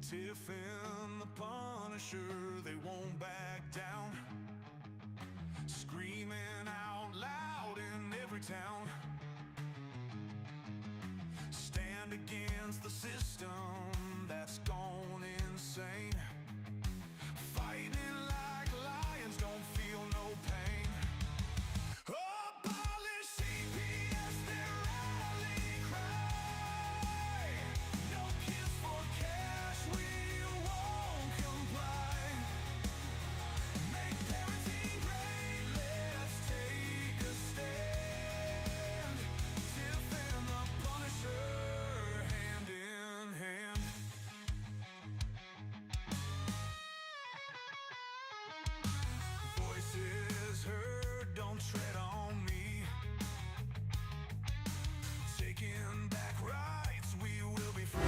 Tiff and the Punisher, they won't back down, screaming out loud in every town. Stand against the system that's gone insane, fighting like lions, don't feel no pain. Abolish CPS, their rally cry. No kiss for cash, we won't comply. Make parenting great, let's take a stand. Tiff and the Punisher, hand in hand. Voices heard, don't tread on me. Taking back rights, we will be free.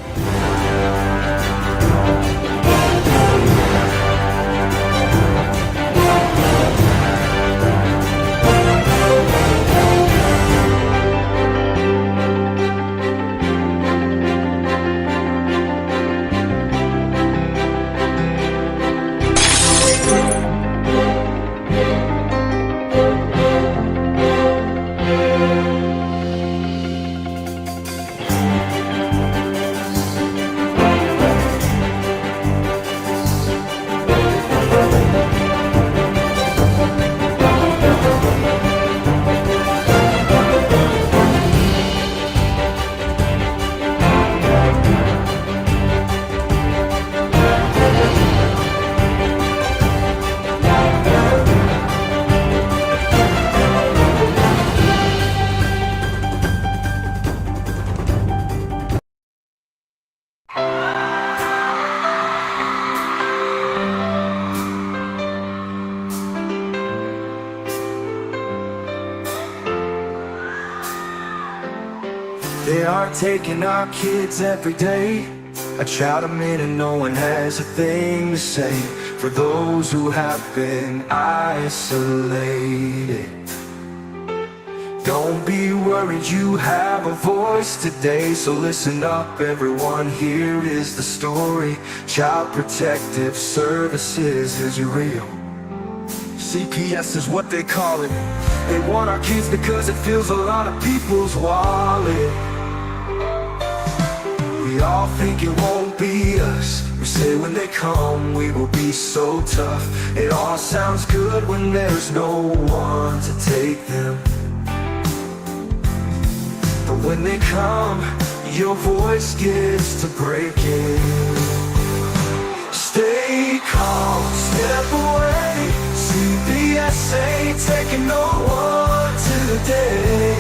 They are taking our kids every day. I shout them in and no one has a thing to say. For those who have been isolated, don't be worried, you have a voice today. So listen up everyone, here is the story. Child Protective Services is real. CPS is what they call it. They want our kids because it fills a lot of people's wallet. We all think it won't be us. We say when they come we will be so tough. It all sounds good when there's no one to take them. But when they come, your voice gets to breaking. Stay calm, step away. CPS ain't taking no one today.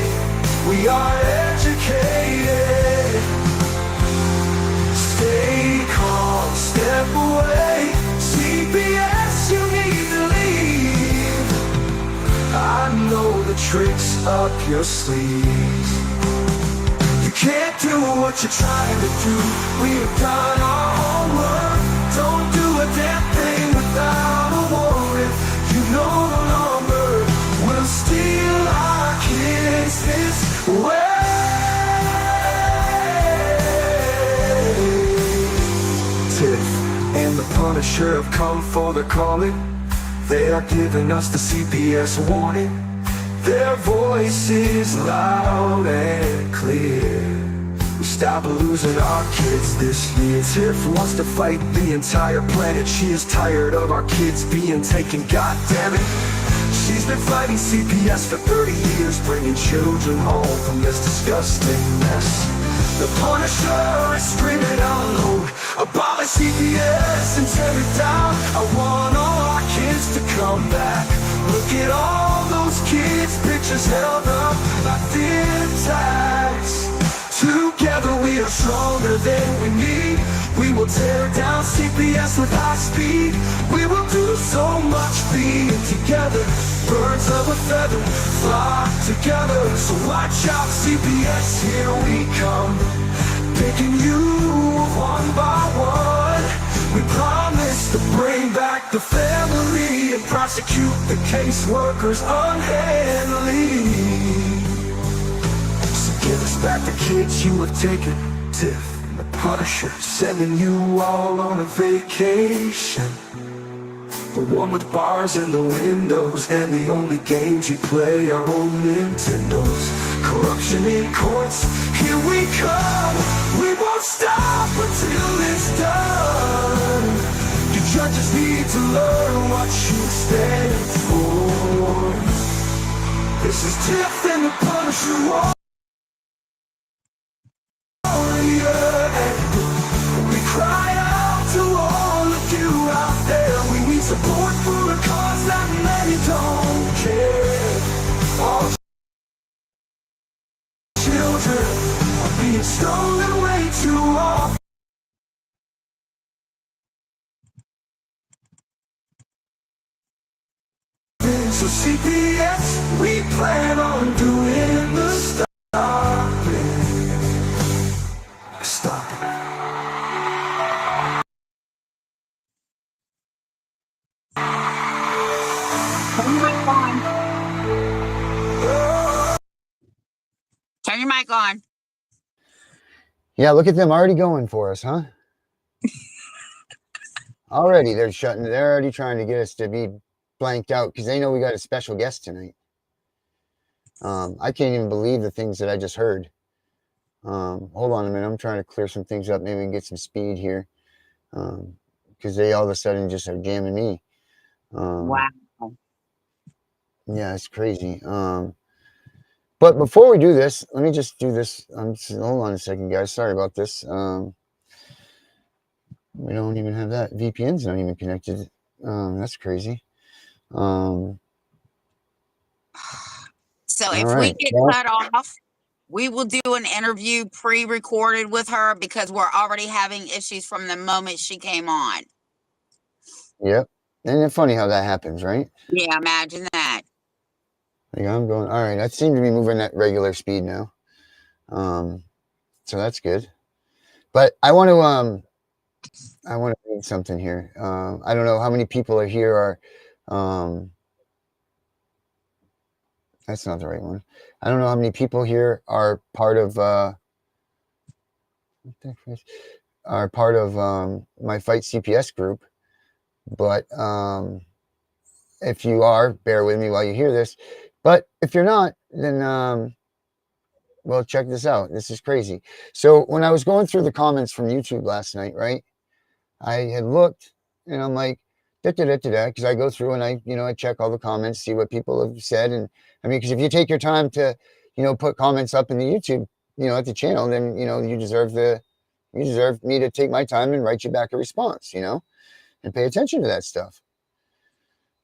We are educated. Stay calm, step away. CPS, you need to leave. I know the tricks up your sleeves. You can't do what you're trying to do. We've done our homework. Don't do a damn thing without a warrant. You no longer will steal our kids this way. Tiff and the Punisher have come for the calling. They are giving us the CPS warning. Their voice is loud and clear. We stop losing our kids this year. Tiff wants to fight the entire planet. She is tired of our kids being taken, God damn it. She's been fighting CPS for 30 years, bringing children home from this disgusting mess. The Punisher is screaming out loud, abolish CPS and tear it down. I want all our kids to come back. Look at all those kids' pictures held up like thin tags. Together we are stronger than we need. We will tear down CPS with high speed. We will do so much being together. Birds of a feather flock together. So watch out CPS, here we come. picking you one by one. We promise to bring back the family and prosecute the caseworkers unhandily. So give us back the kids you have taken. Tiff and the Punisher sending you all on a vacation. The one with bars in the windows, and the only games you play are old Nintendos. Corruption in courts, here we come. We won't stop until it's done. You judges need to learn what you stand for. This is Tiff and the Punisher warrior. We cry out to all of you out there. We need support for a cause that many don't care. All children are being stolen way too often. So CPS, we plan on doing the stopping. Stopping. Turn your mic on. Yeah, look at them already going for us, huh? Already they're already trying to get us to be blanked out because they know we got a special guest tonight. I can't even believe the things that I just heard. Hold on a minute, I'm trying to clear some things up. Maybe we can get some speed here. Because they all of a sudden just are jamming me. Wow. Yeah, it's crazy. But before we do this, let me just do this. Hold on a second, guys. Sorry about this. We don't even have that. VPN's not even connected. That's crazy. So if right. we get cut off, we will do an interview pre-recorded with her because we're already having issues from the moment she came on. Yep. Isn't it funny how that happens, right? Yeah, imagine that. Yeah, I'm going. All right. I seem to be moving at regular speed now. So that's good. But I want to read something here. I don't know how many people are here are. That's not the right one. I don't know how many people here are part of my Fight CPS group, but if you are, bear with me while you hear this. But if you're not, then well, check this out. This is crazy. So when I was going through the comments from YouTube last night, right, I had looked and I'm like, because I go through and I check all the comments, see what people have said. And I mean, because if you take your time to, put comments up in the YouTube, at the channel, then, you deserve me to take my time and write you back a response, and pay attention to that stuff.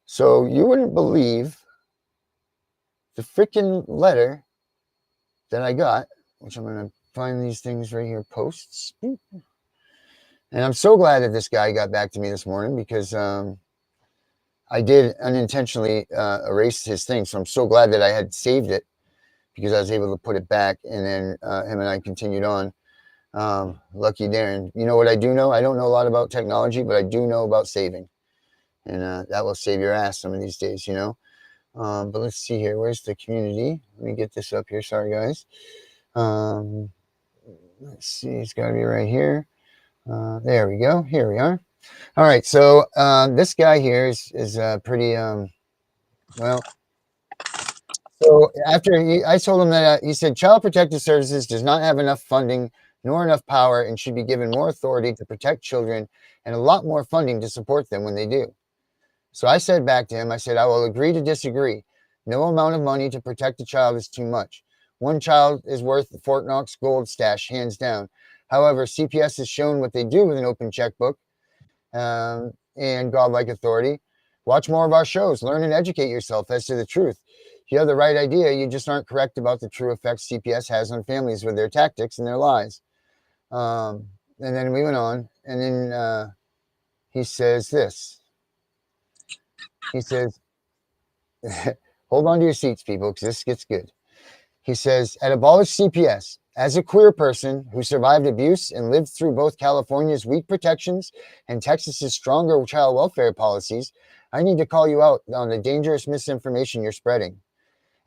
So you wouldn't believe the freaking letter that I got, which I'm going to find these things right here, posts. And I'm so glad that this guy got back to me this morning because I did unintentionally erase his thing. So I'm so glad that I had saved it because I was able to put it back. And then him and I continued on. Lucky Darren. You know what I do know? I don't know a lot about technology, but I do know about saving. And that will save your ass some of these days, But let's see here. Where's the community? Let me get this up here. Sorry, guys. Let's see. It's got to be right here. There we go. Here we are. All right. So this guy here is pretty well. So after I told him that he said Child Protective Services does not have enough funding nor enough power and should be given more authority to protect children and a lot more funding to support them when they do. So I said back to him, I said, I will agree to disagree. No amount of money to protect a child is too much. One child is worth the Fort Knox gold stash, hands down. However, CPS has shown what they do with an open checkbook and godlike authority. Watch more of our shows. Learn and educate yourself as to the truth. You have the right idea. You just aren't correct about the true effects CPS has on families with their tactics and their lies. And then we went on. And then he says this. He says, hold on to your seats, people, because this gets good. He says, at abolish CPS, As a queer person who survived abuse and lived through both California's weak protections and Texas's stronger child welfare policies, I need to call you out on the dangerous misinformation you're spreading.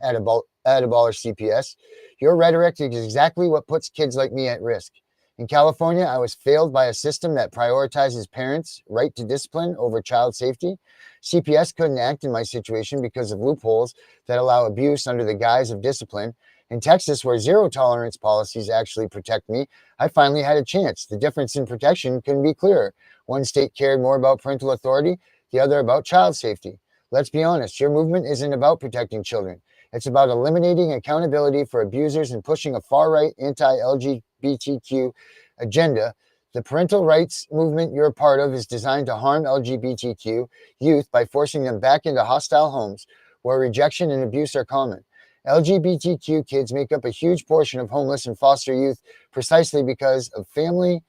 At Aballer CPS, your rhetoric is exactly what puts kids like me at risk. In California, I was failed by a system that prioritizes parents' right to discipline over child safety. CPS couldn't act in my situation because of loopholes that allow abuse under the guise of discipline. In Texas, where zero tolerance policies actually protect me, I finally had a chance. The difference in protection couldn't be clearer. One state cared more about parental authority, the other about child safety. Let's be honest, your movement isn't about protecting children. It's about eliminating accountability for abusers and pushing a far-right anti-LGBTQ agenda. The parental rights movement you're a part of is designed to harm LGBTQ youth by forcing them back into hostile homes where rejection and abuse are common. LGBTQ kids make up a huge portion of homeless and foster youth precisely because of family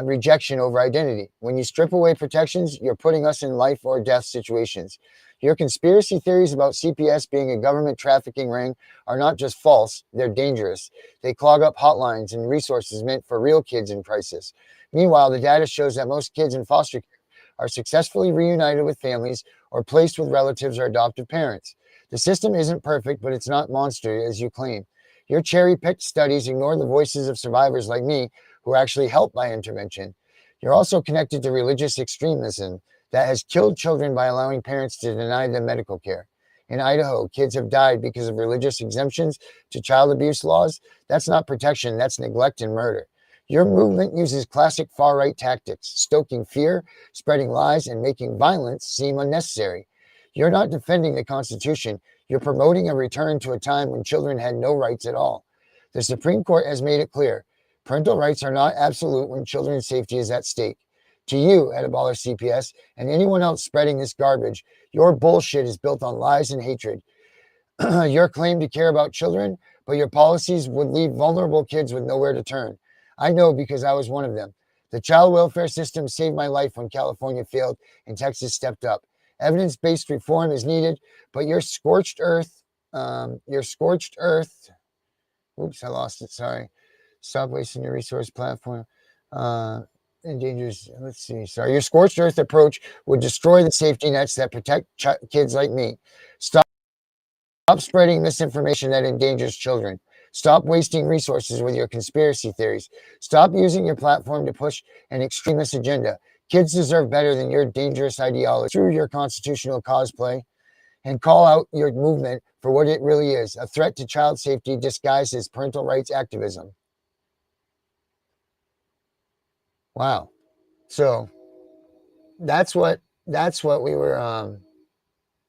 rejection over identity. When you strip away protections, you're putting us in life or death situations. Your conspiracy theories about CPS being a government trafficking ring are not just false, they're dangerous. They clog up hotlines and resources meant for real kids in crisis. Meanwhile, the data shows that most kids in foster care are successfully reunited with families or placed with relatives or adoptive parents. The system isn't perfect, but it's not monstrous as you claim. Your cherry-picked studies ignore the voices of survivors like me who are actually helped by intervention. You're also connected to religious extremism that has killed children by allowing parents to deny them medical care. In Idaho, kids have died because of religious exemptions to child abuse laws. That's not protection, that's neglect and murder. Your movement uses classic far-right tactics, stoking fear, spreading lies, and making violence seem unnecessary. You're not defending the Constitution, you're promoting a return to a time when children had no rights at all. The Supreme Court has made it clear. Parental rights are not absolute when children's safety is at stake. To you, at Aballer CPS, and anyone else spreading this garbage, your bullshit is built on lies and hatred. Your claim to care about children, but your policies would leave vulnerable kids with nowhere to turn. I know because I was one of them. The child welfare system saved my life when California failed and Texas stepped up. Evidence-based reform is needed, but your scorched earth, oops, I lost it, sorry. Stop wasting your resource platform. Endangers, let's see, sorry. Your scorched earth approach would destroy the safety nets that protect kids like me. Stop spreading misinformation that endangers children. Stop wasting resources with your conspiracy theories. Stop using your platform to push an extremist agenda. Kids deserve better than your dangerous ideology through your constitutional cosplay, and call out your movement for what it really is, a threat to child safety disguised as parental rights activism. Wow. So that's what we were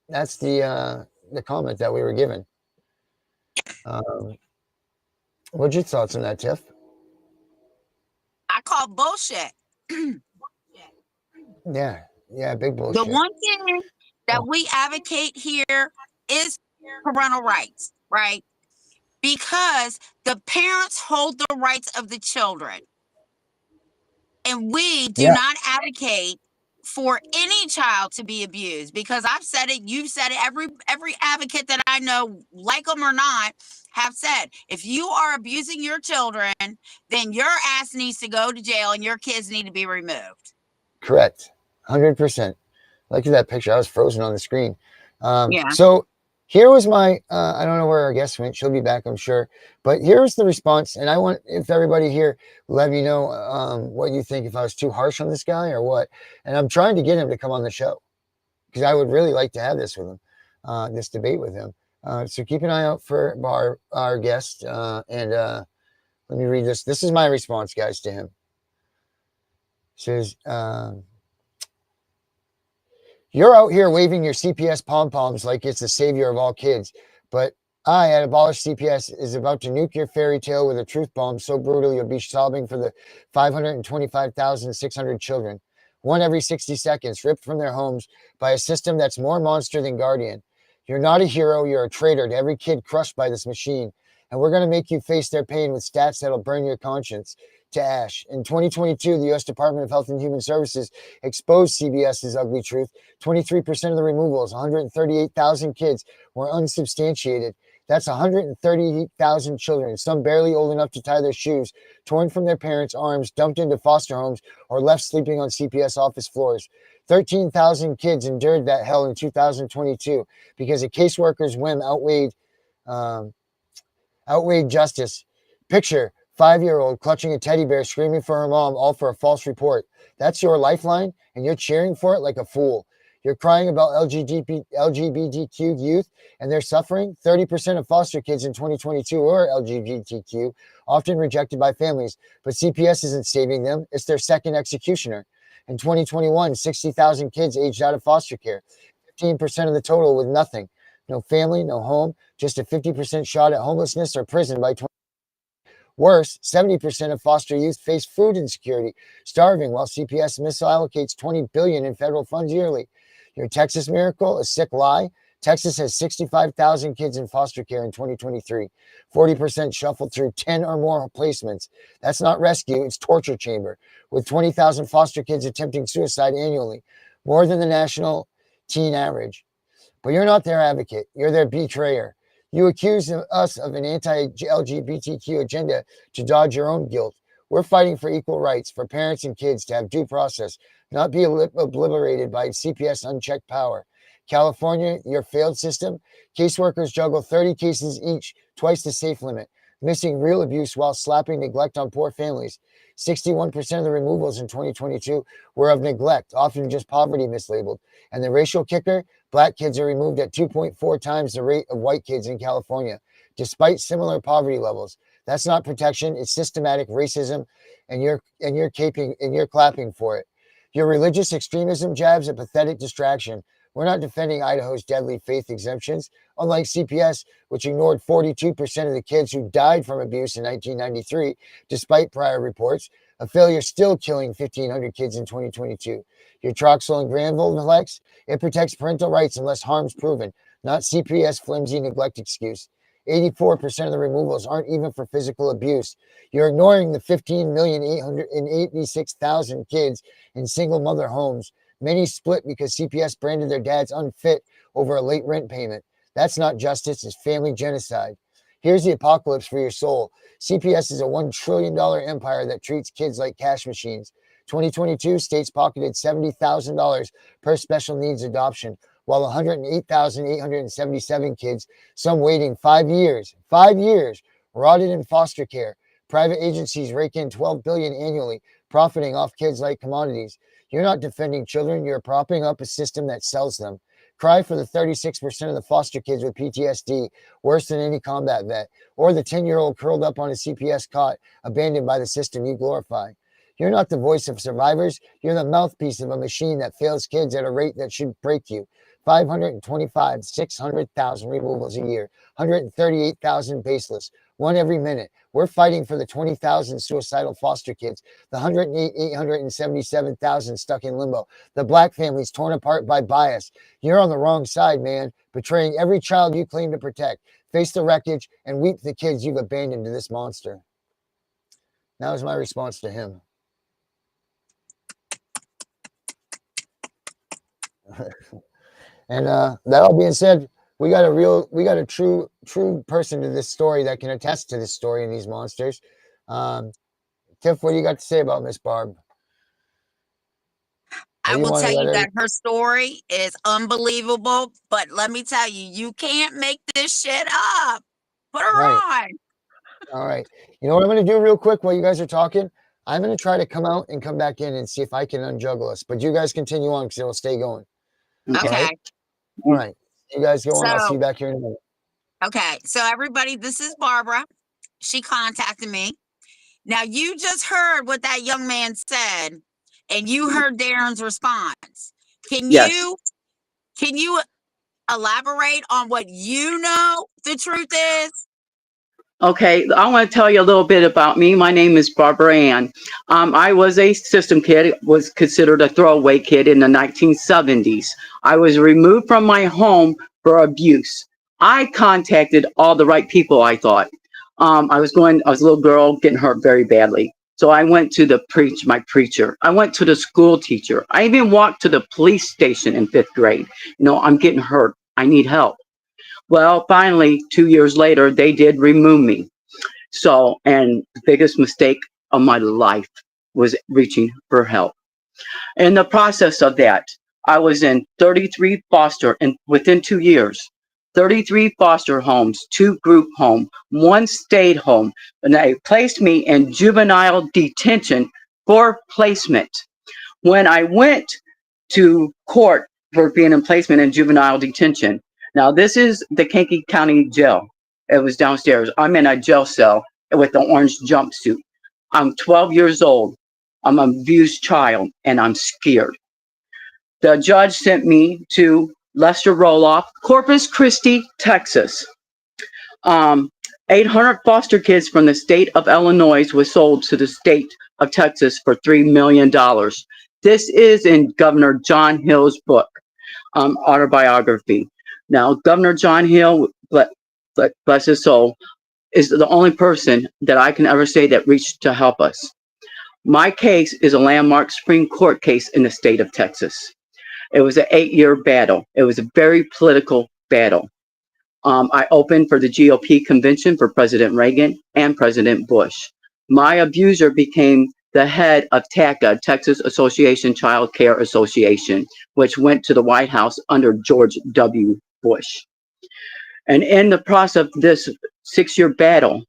that's the comment that we were given. What's your thoughts on that, Tiff? I call bullshit. Yeah, big bullshit. The one thing that we advocate here is parental rights, right? Because the parents hold the rights of the children. And we do not advocate for any child to be abused, because I've said it, you've said it, every advocate that I know, like them or not, have said, if you are abusing your children, then your ass needs to go to jail and your kids need to be removed. Correct. 100%. Look at that picture. I was frozen on the screen. Yeah. So here was my, I don't know where our guest went. She'll be back, I'm sure. But here's the response. And I want, if everybody here, let me know what you think, if I was too harsh on this guy or what. And I'm trying to get him to come on the show because I would really like to have this with him, this debate with him. So keep an eye out for our guest. And let me read this. This is my response, guys, to him. It says, you're out here waving your CPS pom-poms like it's the savior of all kids, but I, at Abolish CPS, is about to nuke your fairy tale with a truth bomb so brutal you'll be sobbing for the 525,600 children, one every 60 seconds, ripped from their homes by a system that's more monster than Guardian. You're not a hero, you're a traitor to every kid crushed by this machine, and we're going to make you face their pain with stats that'll burn your conscience to ash. In 2022, the U.S. Department of Health and Human Services exposed CBS's ugly truth. 23% of the removals, 138,000 kids, were unsubstantiated. That's 130,000 children, some barely old enough to tie their shoes, torn from their parents' arms, dumped into foster homes, or left sleeping on CPS office floors. 13,000 kids endured that hell in 2022 because a caseworker's whim um, outweighed justice. Picture 5-year-old clutching a teddy bear, screaming for her mom, all for a false report. That's your lifeline, and you're cheering for it like a fool. You're crying about LGBTQ youth and their suffering. 30% of foster kids in 2022 were LGBTQ, often rejected by families, but CPS isn't saving them. It's their second executioner. In 2021, 60,000 kids aged out of foster care, 15% of the total with nothing. No family, no home, just a 50% shot at homelessness or prison by 20. Worse, 70% of foster youth face food insecurity, starving, while CPS misallocates $20 billion in federal funds yearly. Your Texas miracle, a sick lie? Texas has 65,000 kids in foster care in 2023. 40% shuffled through 10 or more placements. That's not rescue, it's torture chamber, with 20,000 foster kids attempting suicide annually, more than the national teen average. But you're not their advocate, you're their betrayer. You accuse us of an anti-LGBTQ agenda to dodge your own guilt. We're fighting for equal rights for parents and kids to have due process, not be obliterated by CPS unchecked power. California, your failed system, caseworkers juggle 30 cases each, twice the safe limit, missing real abuse while slapping neglect on poor families. 61% of the removals in 2022 were of neglect, often just poverty mislabeled. And the racial kicker, Black kids are removed at 2.4 times the rate of white kids in California, despite similar poverty levels. That's not protection, it's systematic racism, and you're clapping for it. Your religious extremism jab's a pathetic distraction. We're not defending Idaho's deadly faith exemptions, unlike CPS, which ignored 42% of the kids who died from abuse in 1993, despite prior reports. A failure still killing 1,500 kids in 2022. Your Troxel and Granville flex, it protects parental rights unless harm's proven, not CPS flimsy neglect excuse. 84% of the removals aren't even for physical abuse. You're ignoring the 15,886,000 kids in single mother homes. Many split because CPS branded their dads unfit over a late rent payment. That's not justice, it's family genocide. Here's the apocalypse for your soul. CPS is a $1 trillion empire that treats kids like cash machines. 2022, states pocketed $70,000 per special needs adoption, while 108,877 kids, some waiting 5 years, rotted in foster care. Private agencies rake in $12 billion annually, profiting off kids like commodities. You're not defending children, you're propping up a system that sells them. Cry for the 36% of the foster kids with PTSD, worse than any combat vet, or the 10-year-old curled up on a CPS cot, abandoned by the system you glorify. You're not the voice of survivors, you're the mouthpiece of a machine that fails kids at a rate that should break you. 525, 600,000 removals a year, 138,000 baseless, one every minute. We're fighting for the 20,000 suicidal foster kids, the 877,000 stuck in limbo, the Black families torn apart by bias. You're on the wrong side, man, betraying every child you claim to protect. Face the wreckage and weep the kids you've abandoned to this monster. That was my response to him. And that all being said, we got a true person to this story that can attest to this story and these monsters. Tiff, what do you got to say about Miss Barb? I will tell you that her story is unbelievable, but let me tell you, you can't make this shit up. Put her on. All right. You know what I'm going to do real quick while you guys are talking? I'm going to try to come out and come back in and see if I can unjuggle us. But you guys continue on because it will stay going. Okay. All right. You guys go on. I'll see you back here in a minute. Okay. So everybody, this is Barbara. She contacted me. Now you just heard what that young man said, and you heard Darren's response. Can you elaborate on what you know the truth is? Okay, I want to tell you a little bit about me. My name is Barbara Ann. I was a system kid, was considered a throwaway kid in the 1970s. I was removed from my home for abuse. I contacted all the right people, I thought. I was a little girl getting hurt very badly. So I went to my preacher. I went to the school teacher. I even walked to the police station in 5th grade. I'm getting hurt. I need help. Well, finally, 2 years later, they did remove me. So, and the biggest mistake of my life was reaching for help. In the process of that, I was in 33 foster, and within 2 years, 33 foster homes, 2 group home, 1 state home, and they placed me in juvenile detention for placement. When I went to court for being in placement in juvenile detention, now this is the Kankakee County Jail. It was downstairs. I'm in a jail cell with the orange jumpsuit. I'm 12 years old. I'm an abused child, and I'm scared. The judge sent me to Lester Roloff, Corpus Christi, Texas. Um, 800 foster kids from the state of Illinois was sold to the state of Texas for $3 million. This is in Governor John Hill's book, autobiography. Now, Governor John Hill, bless his soul, is the only person that I can ever say that reached to help us. My case is a landmark Supreme Court case in the state of Texas. It was an 8-year battle. It was a very political battle. I opened for the GOP convention for President Reagan and President Bush. My abuser became the head of TACA, Texas Association Child Care Association, which went to the White House under George W. Bush. And in the process of this 6-year battle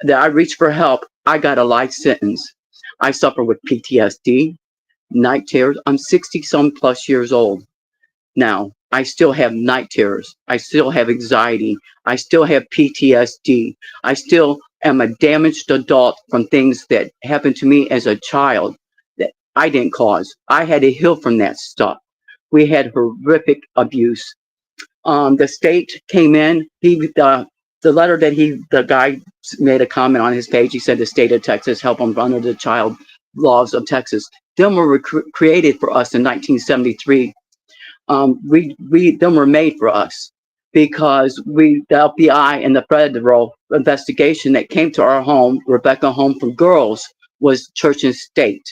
that I reached for help, I got a life sentence. I suffer with PTSD, night terrors. I'm 60-some plus years old now. I still have night terrors. I still have anxiety. I still have PTSD. I still am a damaged adult from things that happened to me as a child that I didn't cause. I had to heal from that stuff. We had horrific abuse. The state came in. The letter that the guy made a comment on his page. He said the state of Texas helped him under the child laws of Texas. Them were created for us in 1973. Them were made for us because the FBI and the federal investigation that came to our home, Rebecca Home for Girls, was church and state.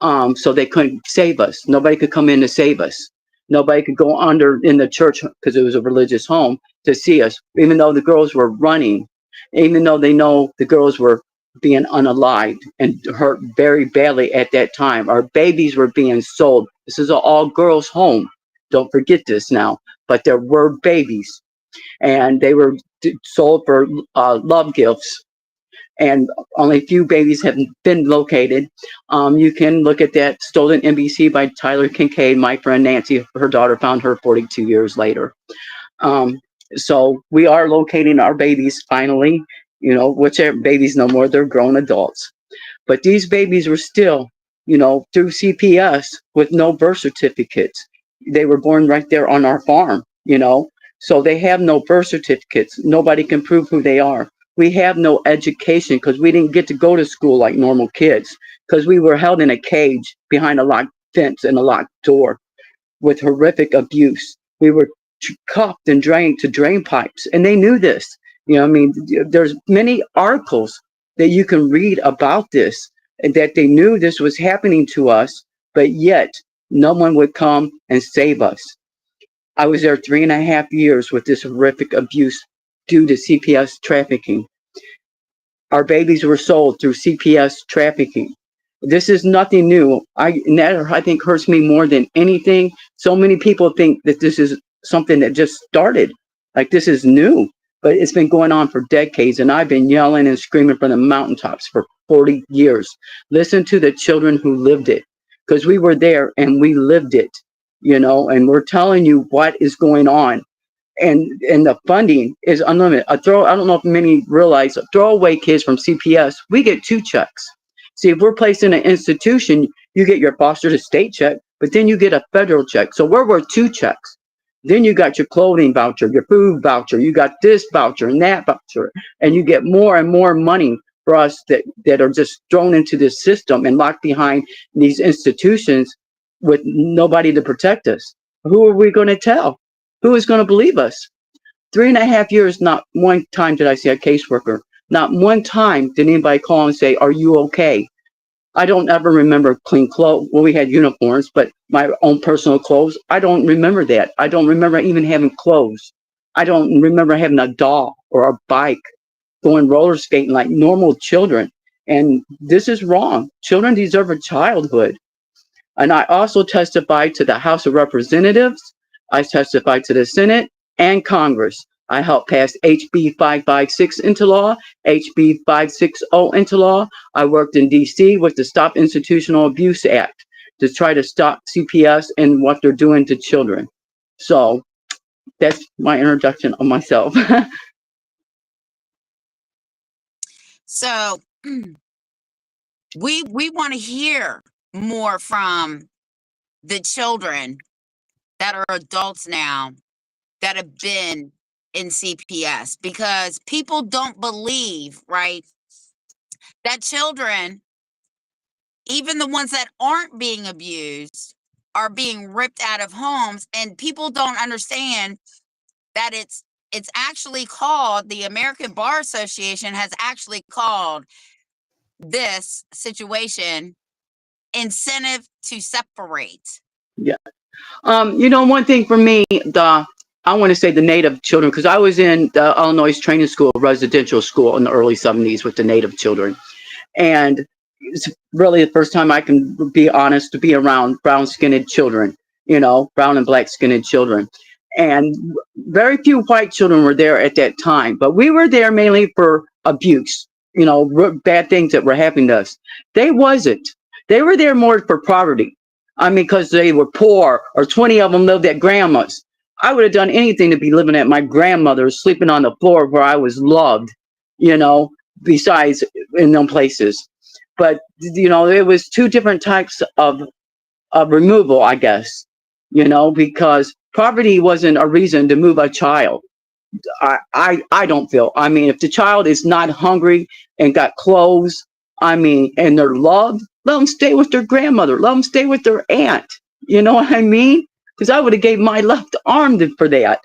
So they couldn't save us. Nobody could come in to save us. Nobody could go under in the church because it was a religious home to see us, even though the girls were running, even though they know the girls were being unalived and hurt very badly at that time. Our babies were being sold. This is an all-girls home. Don't forget this now. But there were babies, and they were sold for love gifts. And only a few babies have been located. You can look at that Stolen NBC by Tyler Kincaid. My friend Nancy, her daughter, found her 42 years later. So we are locating our babies finally, which are babies no more, they're grown adults. But these babies were still, through CPS with no birth certificates. They were born right there on our farm, so they have no birth certificates. Nobody can prove who they are. We have no education because we didn't get to go to school like normal kids because we were held in a cage behind a locked fence and a locked door with horrific abuse. We were cuffed and drained to drain pipes, and they knew this. There's many articles that you can read about this and that they knew this was happening to us, but yet no one would come and save us. I was there 3.5 years with this horrific abuse due to CPS trafficking. Our babies were sold through CPS trafficking. This is nothing new. And that I think hurts me more than anything. So many people think that this is something that just started, like this is new, but it's been going on for decades. And I've been yelling and screaming from the mountaintops for 40 years. Listen to the children who lived it, because we were there and we lived it, and we're telling you what is going on. And the funding is unlimited. I don't know if many realize, throwaway kids from CPS, we get 2 checks. See, if we're placed in an institution, you get your foster to state check, but then you get a federal check. So we're worth 2 checks. Then you got your clothing voucher, your food voucher, you got this voucher and that voucher, and you get more and more money for us that are just thrown into this system and locked behind these institutions with nobody to protect us. Who are we going to tell? Who is going to believe us? 3.5 years, not one time did I see a caseworker. Not one time did anybody call and say, "Are you okay?" I don't ever remember clean clothes. Well, we had uniforms, but my own personal clothes, I don't remember that. I don't remember even having clothes. I don't remember having a doll or a bike, going roller skating like normal children. And this is wrong. Children deserve a childhood. And I also testified to the House of Representatives. I testified to the Senate and Congress. I helped pass HB 556 into law, HB 560 into law. I worked in DC with the Stop Institutional Abuse Act to try to stop CPS and what they're doing to children. So that's my introduction of myself. So we want to hear more from the children that are adults now that have been in CPS, because people don't believe, right, that children, even the ones that aren't being abused, are being ripped out of homes, and people don't understand that it's actually called, the American Bar Association has actually called this situation incentive to separate. Yeah. One thing for me, I want to say the Native children, because I was in the Illinois training school, residential school in the early 70s with the Native children. And it's really the first time I can be honest to be around brown-skinned children, brown and black-skinned children. And very few white children were there at that time, but we were there mainly for abuse, bad things that were happening to us. They wasn't. They were there more for poverty. I mean, because they were poor, or 20 of them lived at grandma's. I would have done anything to be living at my grandmother's, sleeping on the floor where I was loved, besides in them places. But, it was two different types of removal, I guess, because poverty wasn't a reason to move a child. I don't feel. I mean, if the child is not hungry and got clothes, and they're loved, let them stay with their grandmother. Let them stay with their aunt. You know what I mean? Because I would have gave my left arm for that.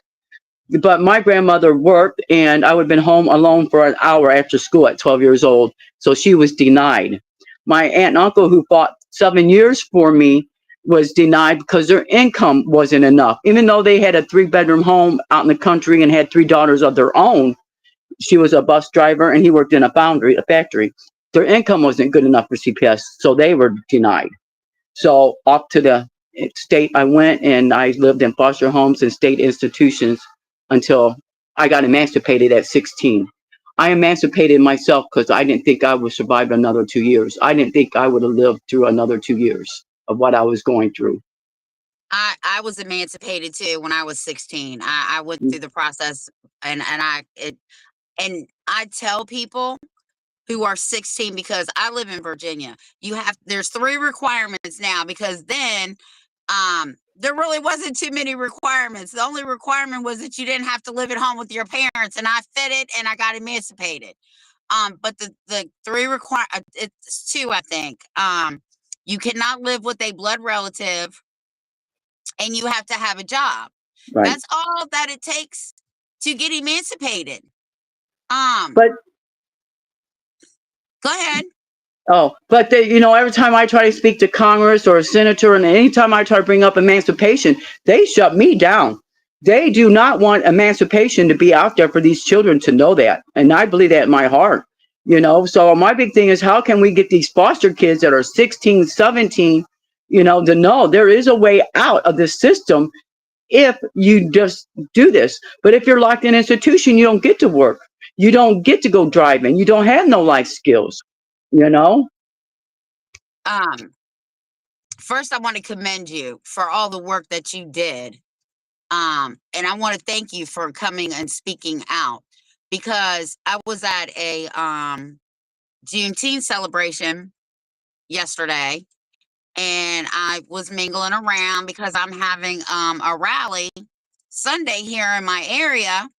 But my grandmother worked, and I would have been home alone for an hour after school at 12 years old. So she was denied. My aunt and uncle, who fought 7 years for me, was denied because their income wasn't enough. Even though they had a 3-bedroom home out in the country and had 3 daughters of their own, she was a bus driver and he worked in a factory. Their income wasn't good enough for CPS, so they were denied. So off to the state I went, and I lived in foster homes and state institutions until I got emancipated at 16. I emancipated myself because I didn't think I would survive another 2 years. I didn't think I would have lived through another 2 years of what I was going through. I was emancipated too when I was 16. I went through the process, and I tell people who are 16, because I live in Virginia, there's 3 requirements now, because then there really wasn't too many requirements. The only requirement was that you didn't have to live at home with your parents, and I fit it and I got emancipated. But the 3 it's 2, I think. You cannot live with a blood relative, and you have to have a job. Right. That's all that it takes to get emancipated. But go ahead. Oh, but every time I try to speak to Congress or a senator, and anytime I try to bring up emancipation, they shut me down. They do not want emancipation to be out there for these children to know that. And I believe that in my heart, So my big thing is, how can we get these foster kids that are 16, 17, to know there is a way out of this system if you just do this. But if you're locked in an institution, you don't get to work. You don't get to go driving. You don't have no life skills. First, I want to commend you for all the work that you did. And I want to thank you for coming and speaking out, because I was at a Juneteenth celebration yesterday, and I was mingling around because I'm having a rally Sunday here in my area,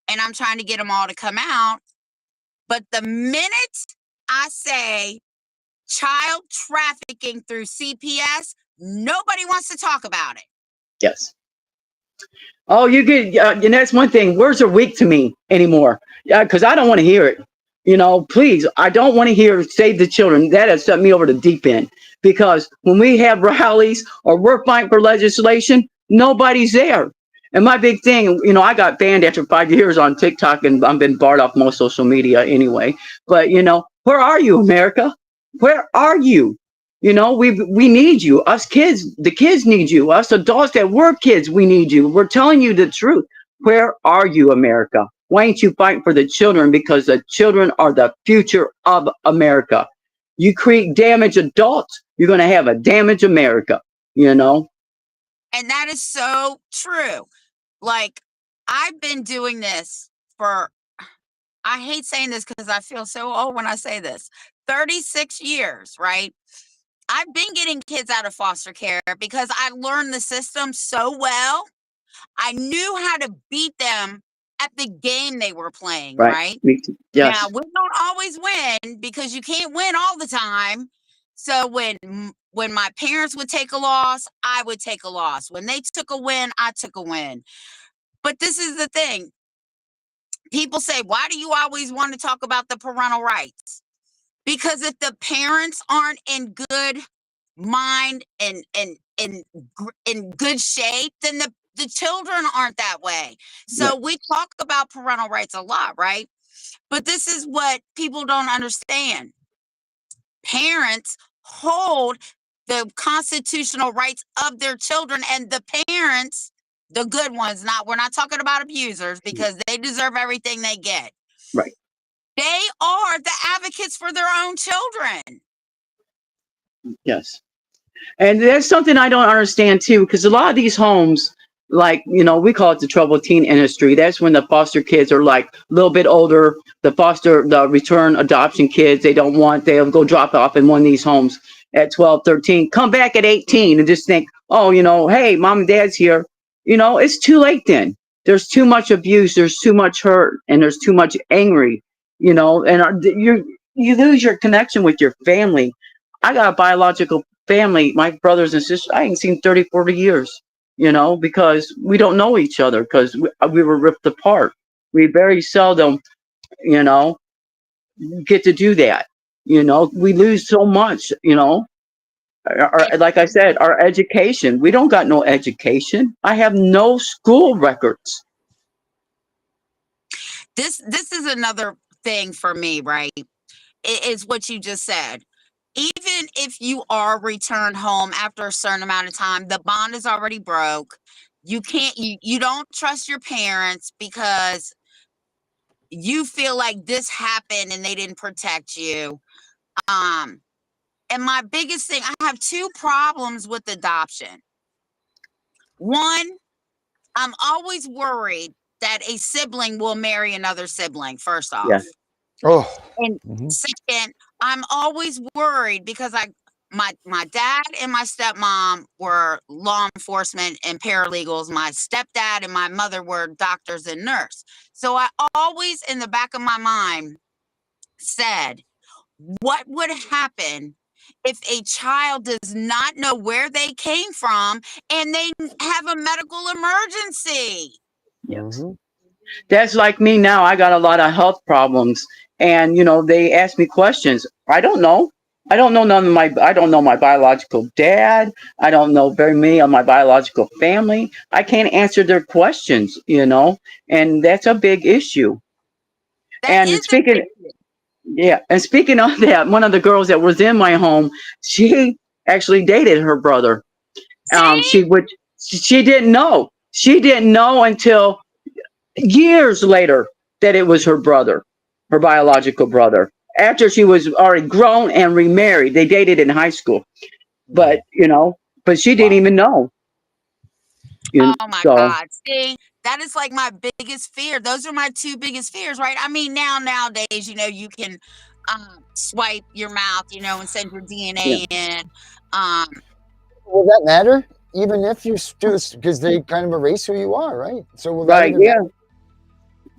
and I'm trying to get them all to come out. But the minute I say child trafficking through CPS, nobody wants to talk about it. Yes. Oh, you get, and that's one thing. Words are weak to me anymore. Yeah, because I don't want to hear it. Please, I don't want to hear save the children. That has set me over the deep end. Because when we have rallies or we're fighting for legislation, nobody's there. And my big thing, I got banned after 5 years on TikTok, and I've been barred off most social media anyway. But where are you, America? Where are you? We need you. Us kids, the kids need you. Us adults that were kids, we need you. We're telling you the truth. Where are you, America? Why ain't you fighting for the children? Because the children are the future of America. You create damaged adults, you're going to have a damaged America, And that is so true. Like, I've been doing this for, I hate saying this because I feel so old when I say this, 36 years, right? I've been getting kids out of foster care because I learned the system so well. I knew how to beat them at the game they were playing, right? Yes. Now, we don't always win because you can't win all the time. So when my parents would take a loss, I would take a loss. When they took a win, I took a win. But this is the thing. People say, why do you always want to talk about the parental rights? Because if the parents aren't in good mind and in good shape, then the children aren't that way. So we talk about parental rights a lot, right? But this is what people don't understand. Parents hold the constitutional rights of their children, and the parents, the good ones, we're not talking about abusers because they deserve everything they get. Right. They are the advocates for their own children. Yes. And that's something I don't understand too, because a lot of these homes, like, we call it the troubled teen industry. That's when the foster kids are like a little bit older. The return adoption kids, they'll go drop off in one of these homes at 12, 13, come back at 18 and just think, oh, hey, mom and dad's here. It's too late then. There's too much abuse. There's too much hurt, and there's too much angry, and you lose your connection with your family. I got a biological family, my brothers and sisters, I ain't seen 30, 40 years, because we don't know each other because we were ripped apart. We very seldom, get to do that. We lose so much, like I said, our education. We don't got no education. I have no school records. This is another thing for me, right? It is what you just said. Even if you are returned home after a certain amount of time, the bond is already broke. You don't trust your parents because you feel like this happened and they didn't protect you. And my biggest thing, I have two problems with adoption. One, I'm always worried that a sibling will marry another sibling, first off. Yes. Oh. And second, I'm always worried because my dad and my stepmom were law enforcement and paralegals. My stepdad and my mother were doctors and nurse. So I always, in the back of my mind, said, what would happen if a child does not know where they came from and they have a medical emergency? Yes. That's like me now. I got a lot of health problems, and they ask me questions. I don't know. I don't know I don't know my biological dad. I don't know very many of my biological family. I can't answer their questions, and that's a big issue. And speaking of that, one of the girls that was in my home, she actually dated her brother. She didn't know. She didn't know until years later that it was her brother, her biological brother. After she was already grown and remarried, they dated in high school, but she didn't even know. Oh my God! See, that is like my biggest fear. Those are my two biggest fears, right? I mean, nowadays, you can swipe your mouth, and send your DNA in. Will that matter? Even if you because they kind of erase who you are, right? So will that even matter?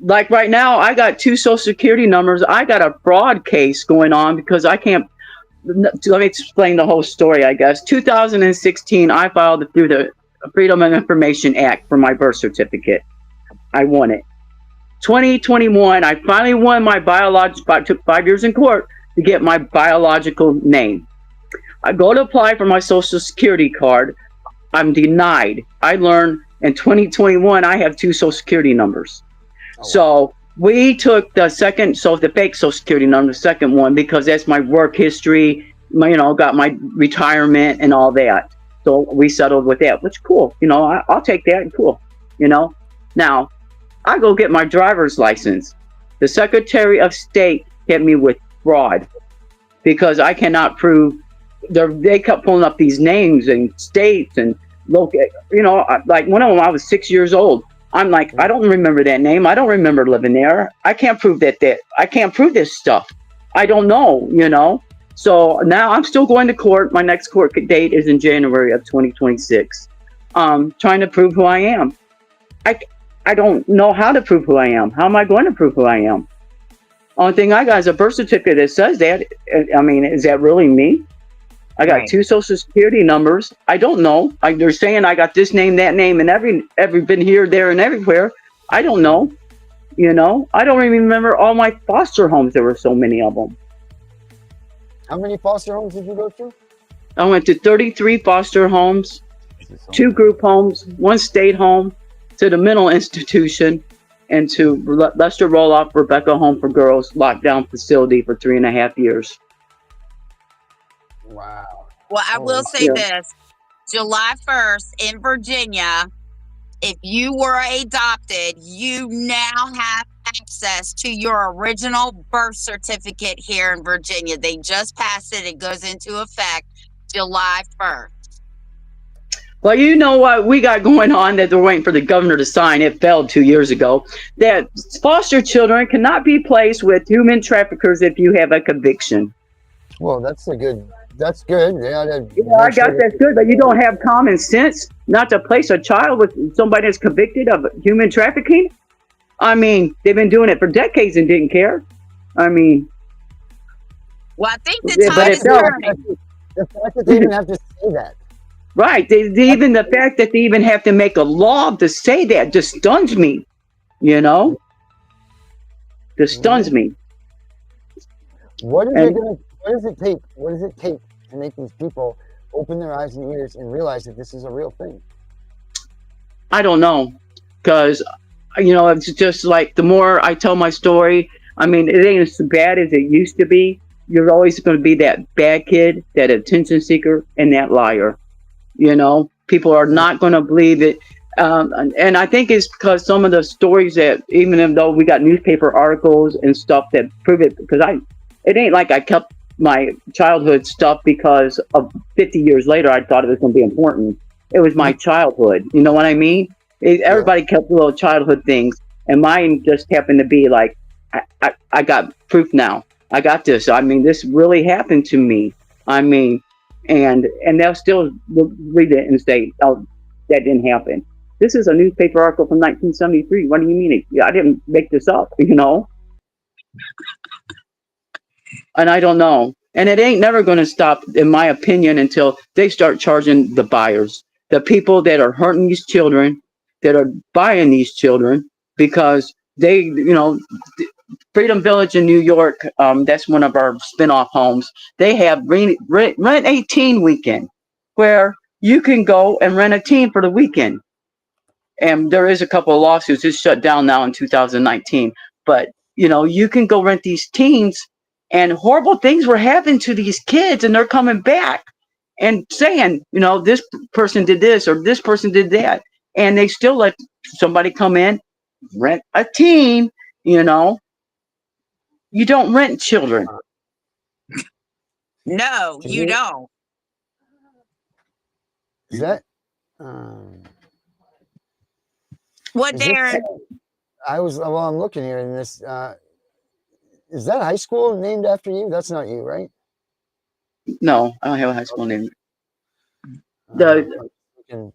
Like right now, I got 2 social security numbers. I got a fraud case going on because I can't. Let me explain the whole story, I guess. 2016, I filed through the Freedom of Information Act for my birth certificate. I won it. 2021, I finally won my biological. It took 5 years in court to get my biological name. I go to apply for my social security card. I'm denied. I learned In 2021, I have 2 social security numbers. Oh, wow. So we took the fake social security number, the second one, because that's my work history, got my retirement and all that. So we settled with that, which cool. I'll take that. Cool. Now I go get my driver's license. The Secretary of State hit me with fraud because I cannot prove. They kept pulling up these names and states and look, like one of them, I was 6 years old. I'm like, I don't remember that name. I don't remember living there. I can't prove that I can't prove this stuff. I don't know. So now I'm still going to court. My next court date is in January of 2026. Trying to prove who I am. I don't know how to prove who I am. How am I going to prove who I am? Only thing I got is a birth certificate that says that. I mean, is that really me? I got 2 social security numbers. I don't know. They're saying I got this name, that name, and every been here, there, and everywhere. I don't know. I don't even remember all my foster homes. There were so many of them. How many foster homes did you go to? I went to 33 foster homes, 2 group homes, 1 state home, to the mental institution, and to Lester Roloff Rebecca Home for Girls lockdown facility for 3.5 years. Wow. Well, I will say this. July 1st in Virginia, if you were adopted, you now have access to your original birth certificate here in Virginia. They just passed it. It goes into effect July 1st. Well, you know what we got going on that they're waiting for the governor to sign. It failed 2 years ago. That foster children cannot be placed with human traffickers if you have a conviction. Well, that's good. Yeah, I got that's good, but you don't have common sense not to place a child with somebody that's convicted of human trafficking. I mean, they've been doing it for decades and didn't care. I mean, well, I think the tide is turning. The fact that they even have to say that. Right. Even the fact that they even have to make a law to say that just stuns me. Just stuns me. What does it take? What does it take to make these people open their eyes and ears and realize that this is a real thing? I don't know, because it's just like the more I tell my story, I mean, it ain't as bad as it used to be. You're always going to be that bad kid, that attention seeker, and that liar. People are not going to believe it. And I think it's because some of the stories that, even though we got newspaper articles and stuff that prove it, because it ain't like I kept my childhood stuff because of 50 years later, I thought it was going to be important. It was my childhood. You know what I mean? Everybody kept little childhood things, and mine just happened to be like, I got proof now. I got this. I mean, this really happened to me. I mean, and they'll still read it and say, oh, that didn't happen. This is a newspaper article from 1973. What do you mean? I didn't make this up, And I don't know. And it ain't never going to stop, in my opinion, until they start charging the buyers, the people that are hurting these children, that are buying these children, because they, Freedom Village in New York, that's one of our spinoff homes. They have rent a teen weekend where you can go and rent a teen for the weekend. And there is a couple of lawsuits. It's shut down now in 2019. But, you can go rent these teens, and horrible things were happening to these kids, and they're coming back and saying, this person did this or this person did that. And they still let somebody come in, rent a teen, You don't rent children. No, you don't. Is that? What, Darren? I'm looking here in this. Is that high school named after you? That's not you, right? No, I don't have a high school name. I'm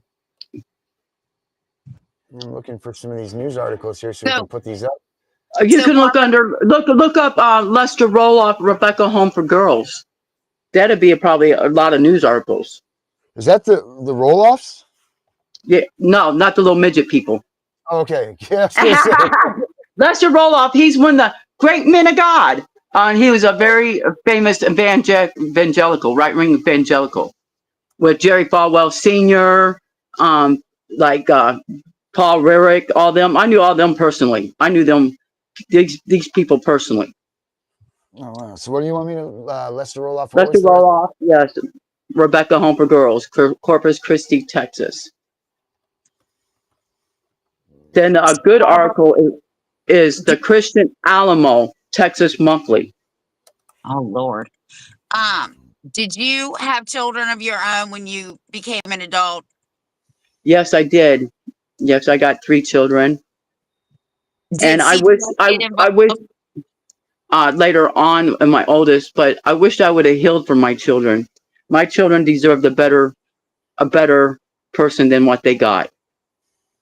looking for some of these news articles here so we can put these up. You can look up Lester Roloff Rebecca Home for Girls. That'd be probably a lot of news articles. Is that the roll-offs? Yeah, no, not the little midget people. Okay. Yes. Lester Roloff, he's one of the great men of God. He was a very famous evangelical, right-wing evangelical, with Jerry Falwell Sr., like Paul Rurick, all them. I knew all them personally. I knew them, these people personally. Oh, wow. So what do you want me to, Lester roll off? What Let's was the roll rest? off. Yes, Rebecca Home for Girls, Corpus Christi, Texas. Then a good article is the Christian Alamo, Texas Monthly. Oh Lord. Did you have children of your own when you became an adult? Yes, I did. Yes, I got 3 children, Did and CPS get I wish involved? later on in my oldest, but I wish I would have healed for my children. My children deserved a better person than what they got.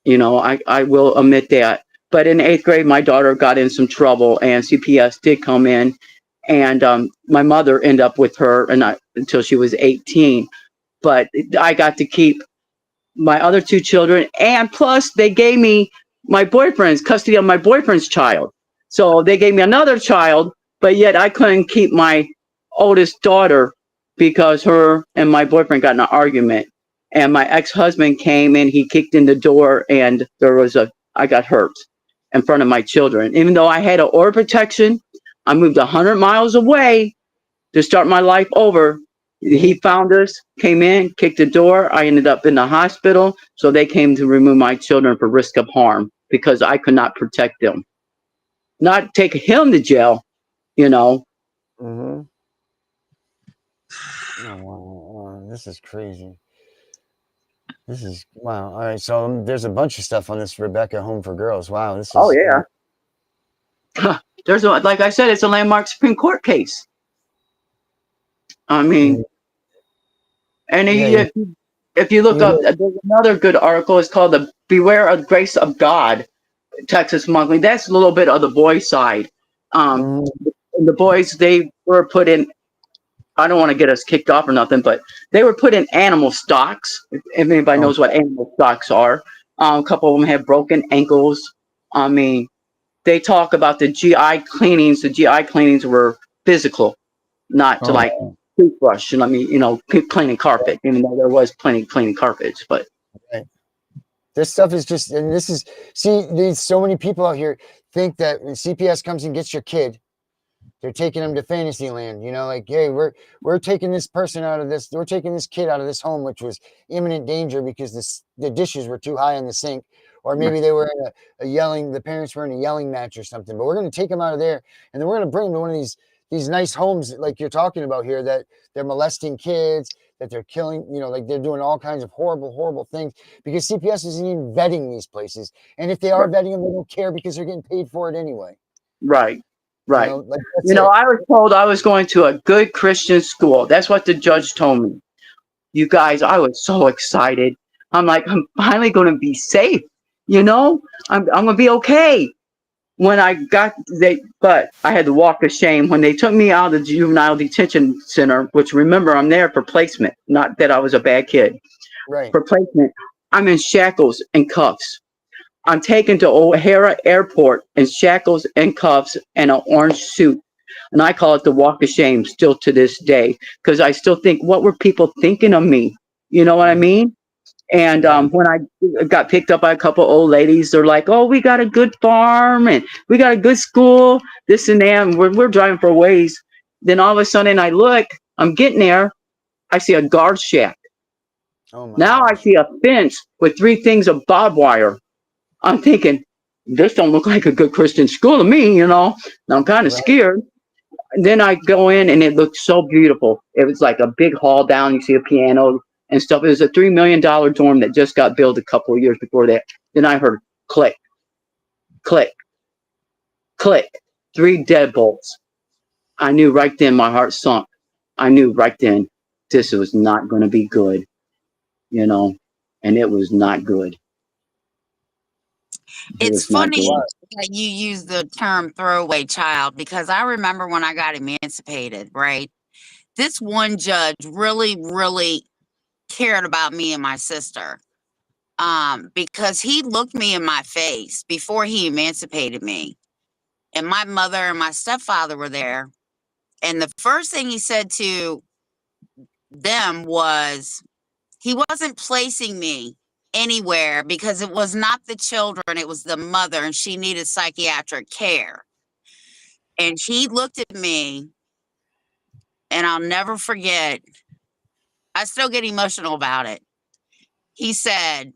You know, I will admit that. But in 8th grade, my daughter got in some trouble, and CPS did come in, and my mother ended up with her, and until she was 18. But I got to keep my other 2 children, and plus they gave me my boyfriend's custody of my boyfriend's child. So they gave me another child, but yet I couldn't keep my oldest daughter because her and my boyfriend got in an argument. And my ex-husband came in, he kicked in the door, and I got hurt in front of my children. Even though I had an order of protection, I moved 100 miles away to start my life over. He found us, came in, kicked the door. I ended up in the hospital. So they came to remove my children for risk of harm because I could not protect them. Not take him to jail, you know. Mm-hmm. Oh, wow. This is crazy. This is, wow. All right. So there's a bunch of stuff on this Rebecca Home for Girls. Wow. This Oh is, yeah. Like I said, it's a landmark Supreme Court case. I mean, and yeah, if you look up, you, there's another good article. It's called the Beware of Grace of God, Texas Monthly. That's a little bit of the boy side. Um, mhm. the boys, they were put in, I don't want to get us kicked off or nothing, but they were put in animal stocks. If anybody Oh, knows what animal stocks are, a couple of them have broken ankles. I mean, they talk about the GI cleanings. The GI cleanings were physical, not to oh, like toothbrush and cleaning carpet, even though there was plenty cleaning carpets. But right. This stuff is just, and this is, see, these so many people out here think that when CPS comes and gets your kid, they're taking them to Fantasyland, you know, like, hey, we're taking this person out of this, we're taking this kid out of this home, which was imminent danger because the dishes were too high in the sink, or maybe they were in the parents were in a yelling match or something. But we're going to take them out of there, and then we're going to bring them to one of these nice homes like you're talking about here, that they're molesting kids, that they're killing, you know, like they're doing all kinds of horrible things because CPS isn't even vetting these places, and if they are vetting them, they don't care because they're getting paid for it anyway. right, You right. know, like that's it. I was told I was going to a good Christian school. That's what the judge told me. You guys, I was so excited. I'm like, I'm finally going to be safe. I'm going to be okay. When I got but I had to walk of shame when they took me out of the juvenile detention center, which remember, I'm there for placement, not that I was a bad kid. Right. For placement, I'm in shackles and cuffs. I'm taken to O'Hara Airport in shackles and cuffs and an orange suit. And I call it the walk of shame still to this day, because I still think, what were people thinking of me? You know what I mean? And Right. when I got picked up by a couple old ladies, they're like, "Oh, we got a good farm and we got a good school, this and that." And we're driving for a ways. Then all of a sudden, I look, I'm getting there. I see a guard shack. Oh my Now I gosh. see a fence with 3 things of barbed wire. I'm thinking, this don't look like a good Christian school to me, And I'm kind of Right. scared. And then I go in and it looked so beautiful. It was like a big hall down. You see a piano and stuff. It was a $3 million dorm that just got built a couple of years before that. Then I heard click, click, click, 3 deadbolts. I knew right then my heart sunk. I knew right then this was not going to be good, and it was not good. It It's was not funny good. that you use the term throwaway child because I remember when I got emancipated, right? This one judge really, really cared about me and my sister. Because he looked me in my face before he emancipated me. And my mother and my stepfather were there. And the first thing he said to them was he wasn't placing me anywhere because it was not the children, it was the mother, and she needed psychiatric care. And he looked at me, and I'll never forget, I still get emotional about it. He said,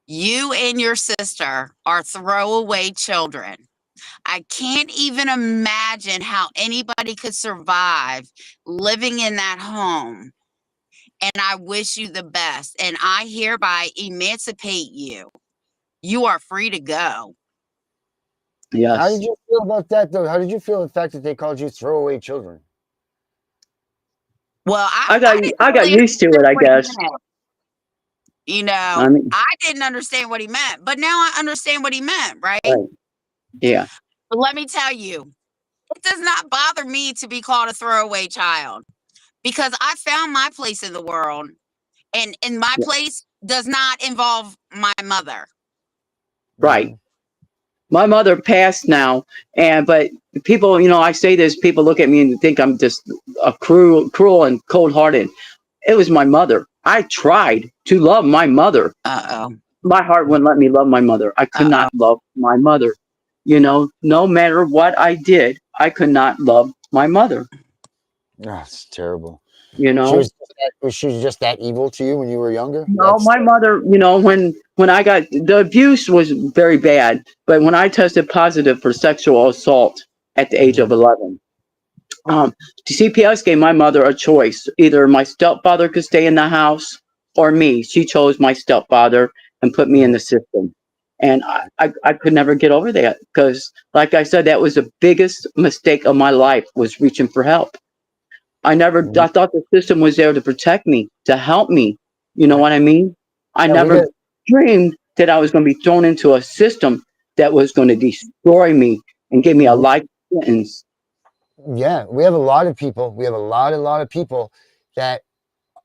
"You and your sister are throwaway children. I can't even imagine how anybody could survive living in that home. And I wish you the best. And I hereby emancipate you. You are free to go." How Yes. did you feel about that, though? How did you feel the fact that they called you throwaway children? Well, I got I didn't I got really used to understand it, I what he guess. meant. You I know, mean, I didn't understand what he meant, but now I understand what he meant, right? right. Yeah. But let me tell you, it does not bother me to be called a throwaway child because I found my place in the world, and my Yeah. place does not involve my mother. Right. Mhm. My mother passed now, but people, I say this, people look at me and think I'm just a cruel and cold hearted. It was my mother. I tried to love my mother. Uh-oh. My heart wouldn't let me love my mother. I could Uh-oh. not love my mother. No matter what I did, I could not love my mother. Oh, it's terrible. You She know, was she was just that evil to you when you were younger? no, That's my mother. When I got the abuse was very bad, but when I tested positive for sexual assault at the age of Mhm. 11, the CPS gave my mother a choice. Either my stepfather could stay in the house or me. She chose my stepfather and put me in Mhm. the system. And I could never get over that because, like I said, that was the biggest mistake of my life was reaching for help. Mhm. I thought the system was there to protect me, to help me. You know Right. what I mean? I Yeah, we never got dreamed that I was going to be thrown into a system that was going to destroy me and give me a mhm. life sentence. Yeah, we have a lot of people. We have a lot of people that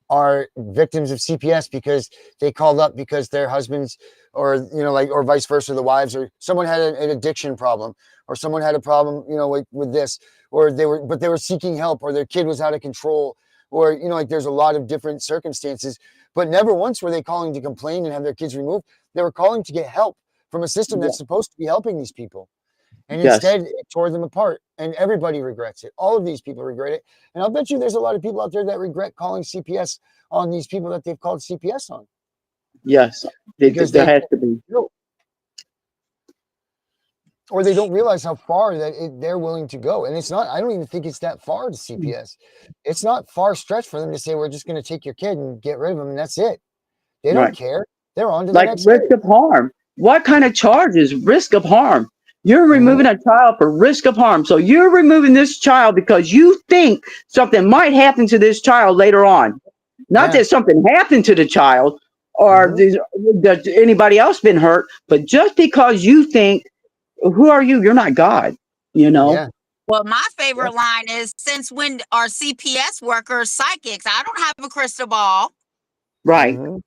are victims of CPS because they called up because their husbands or like or vice versa, the wives or someone had an addiction problem or someone had a problem with this, or they were seeking help, or their kid was out of control, or like there's a lot of different circumstances, but never once were they calling to complain and have their kids removed. They were calling to get help from a system Yeah. that's supposed to be helping these people, and Yes. instead it tore them apart, and everybody regrets it. All of these people regret it, and I'll bet you there's a lot of people out there that regret calling CPS on these people that they've called CPS on, Yes, because there has to be. or they don't realize how far that they're willing to go. And it's not, I don't even think it's that far to CPS. It's not far stretch for them to say, we're just going to take your kid and get rid of him, and that's it. They don't Right. care. They're on to the Like next risk kid. of harm. What kind of charge is risk of harm? You're Mhm. removing a child for risk of harm. So you're removing this child because you think something might happen to this child later on. Not Yeah. that something happened to the child or Hmm. that anybody else been hurt, but just because you think, who are you? You're not God, you know? Yeah. Well, my Yeah. favorite line is, since when are CPS workers psychics? I don't have a crystal ball. Right. Hmm.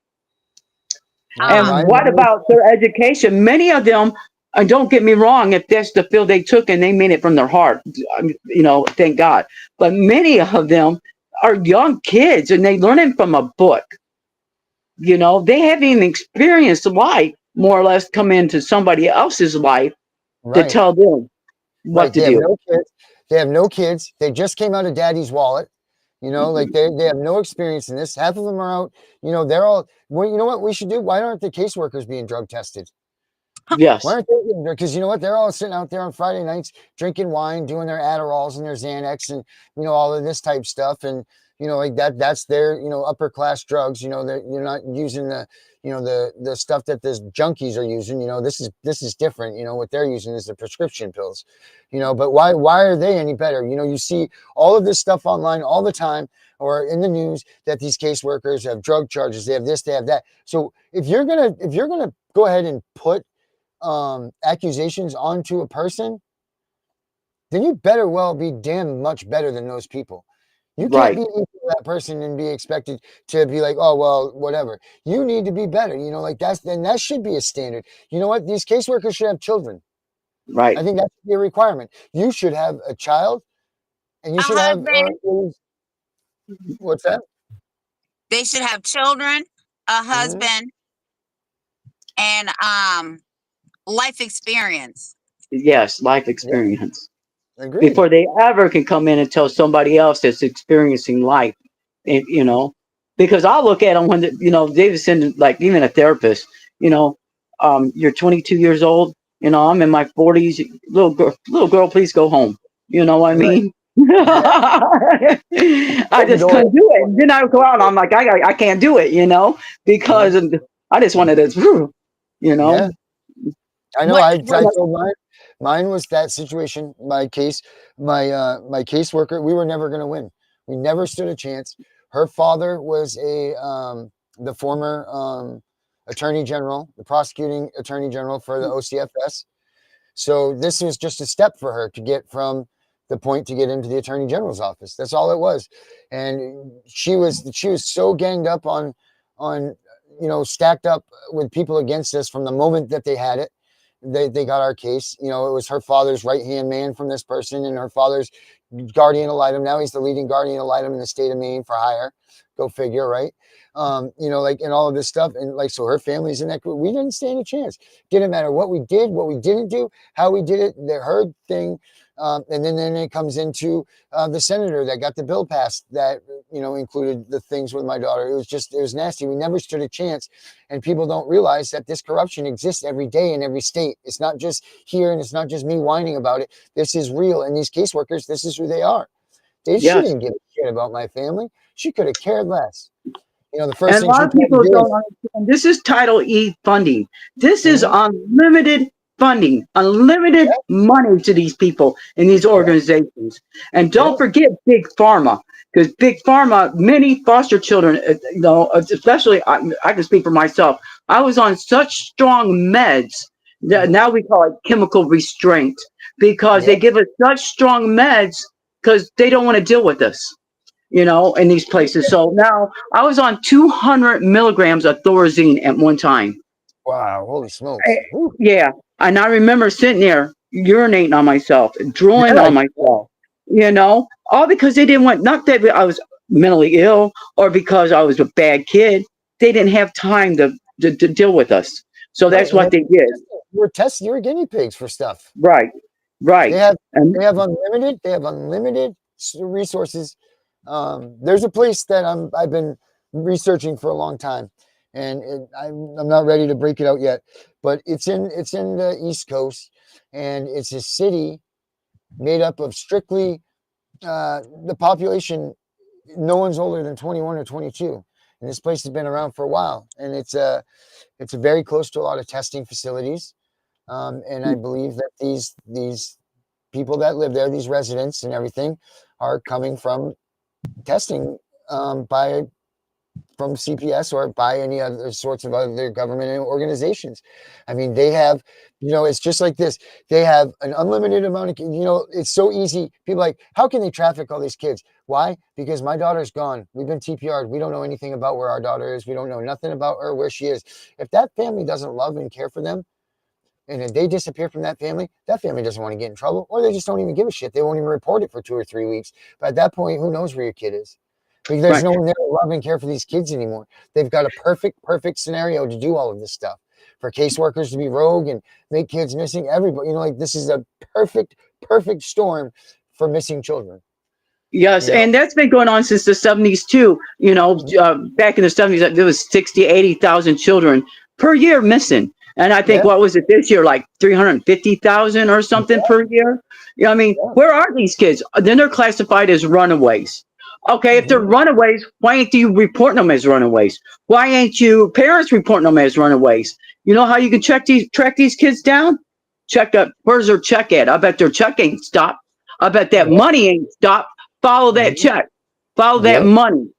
Yeah. And Um, what about their education? Many of them, and don't get me wrong, if that's the field they took and they mean it from their heart, thank God. But many of them are young kids and they learn it from a book. They haven't even experienced life, more or less, come into somebody else's life to Right. tell them what Right. to They have do. no kids. They have no kids. They just came out of daddy's wallet. Like they have no experience in this. Half of them are out. They're all, well, you know what we should do? Why aren't the caseworkers being drug tested? Why Yes, aren't they getting there? Because you know what? They're all sitting out there on Friday nights drinking wine, doing their Adderalls and their Xanax and, all of this type stuff. And, like that's their, upper class drugs. You're not using the stuff that the junkies are using. This is different. What they're using is the prescription pills, but why are they any better? You see all of this stuff online all the time or in the news that these caseworkers have drug charges. They have this, they have that. So if you're gonna go ahead and put accusations onto a person, then you better well be damn much better than those people. You can't right, be equal to that person and be expected to be like, oh, well, whatever. You need to be better. Like that should be a standard. You know what? These caseworkers should have children. right, I think that should be a requirement. You should have a child and you a should have, husband. what's that? They should have children, a Hmm. husband, and life experience. Yes, life Yeah, experience. agreed. Before they ever can come in and tell somebody else that's experiencing life, and, because I'll look at them when, they send, like, even a therapist, you're 22 years old, I'm in my 40s, little girl, please go home. You know what I Right. mean? Yeah. I Open just door. couldn't do it. And then I would go out and I'm like, I can't do it, because Mhm. I just wanted to, you know. Yeah. I know. What I told mine was that situation. My case, my caseworker. We were never going to win. We never stood a chance. Her father was the former attorney general, the prosecuting attorney general for the OCFS. So this was just a step for her to get from the point to get into the attorney general's office. That's all it was. And she was so ganged up on stacked up with people against us from the moment that they had it. They got our case. It was her father's right hand man from this person, and her father's guardian ad litem. Now he's the leading guardian ad litem in the state of Maine for hire. Go figure, right? Like, and all of this stuff, and like, so her family's in that group. We didn't stand a chance. Didn't matter what we did, what we didn't do, how we did it. Her thing, and then it comes into the senator that got the bill passed that included the things with my daughter. It was nasty. We never stood a chance, and people don't realize that this corruption exists every day in every state. It's not just here, and it's not just me whining about it. This is real, and these caseworkers, this is who they are. She Yes. didn't give a shit about my family. She could have cared less. The first And a thing lot she of tried to people do don't is, understand. This is Title E funding. This is mhm, unlimited funding, unlimited yeah, money to these people in these yeah, organizations. And yeah, don't forget Big Pharma, because Big Pharma, many foster children, especially I can speak for myself. I was on such strong meds that mhm, now we call it chemical restraint, because yeah, they give us such strong meds because they don't want to deal with us, in these places. So now I was on 200 milligrams of Thorazine at one time. wow, holy Eh, smokes. Whew. Yeah. And I remember sitting there urinating on myself, drooling Yeah, on myself, all because they didn't want, not that I was mentally ill or because I was a bad kid. They didn't have time to deal with us. So right. that's And then what they did. we're testing, you're guinea pigs for stuff. Right. They Right. have And unlimited resources. There's a place that I've been researching for a long time, and I'm not ready to break it out yet, but it's in the East Coast, and it's a city made up of strictly the population. No one's older than 21 or 22, and this place has been around for a while, and it's very close to a lot of testing facilities. And I believe that these people that live there, these residents and everything, are coming from testing by from CPS or by any other sorts of other government organizations. I mean, they have, it's just like this. They have an unlimited amount of, it's so easy. People are like, how can they traffic all these kids? Why? Because my daughter's gone. We've been TPR'd. We don't know anything about where our daughter is. We don't know nothing about her, where she is. If that family doesn't love and care for them, and if they disappear from that family doesn't want to get in trouble, or they just don't even give a shit. They won't even report it for 2 or 3 weeks. But at that point, who knows where your kid is? Because there's right. no one there to love and care for these kids anymore. They've got a perfect scenario to do all of this stuff. For caseworkers to be rogue and make kids missing, everybody, like, this is a perfect storm for missing children. Yes, You know? and that's been going on since the 70s too. Mhm. Back in the 70s, there was 60, 80,000 children per year missing. And I think, Yeah, what was it this year, like 350,000 or something yeah, per year? I mean, yeah. where are these kids? Then they're classified as runaways. Okay, if they're Mhm. runaways, why ain't you reporting them as runaways? Why ain't you parents reporting them as runaways? You know how you can track these kids down? Check up, where's their check at? I bet their check ain't stopped. I bet that Yeah, money ain't stopped. Follow that mhm. check, follow that Yep. money.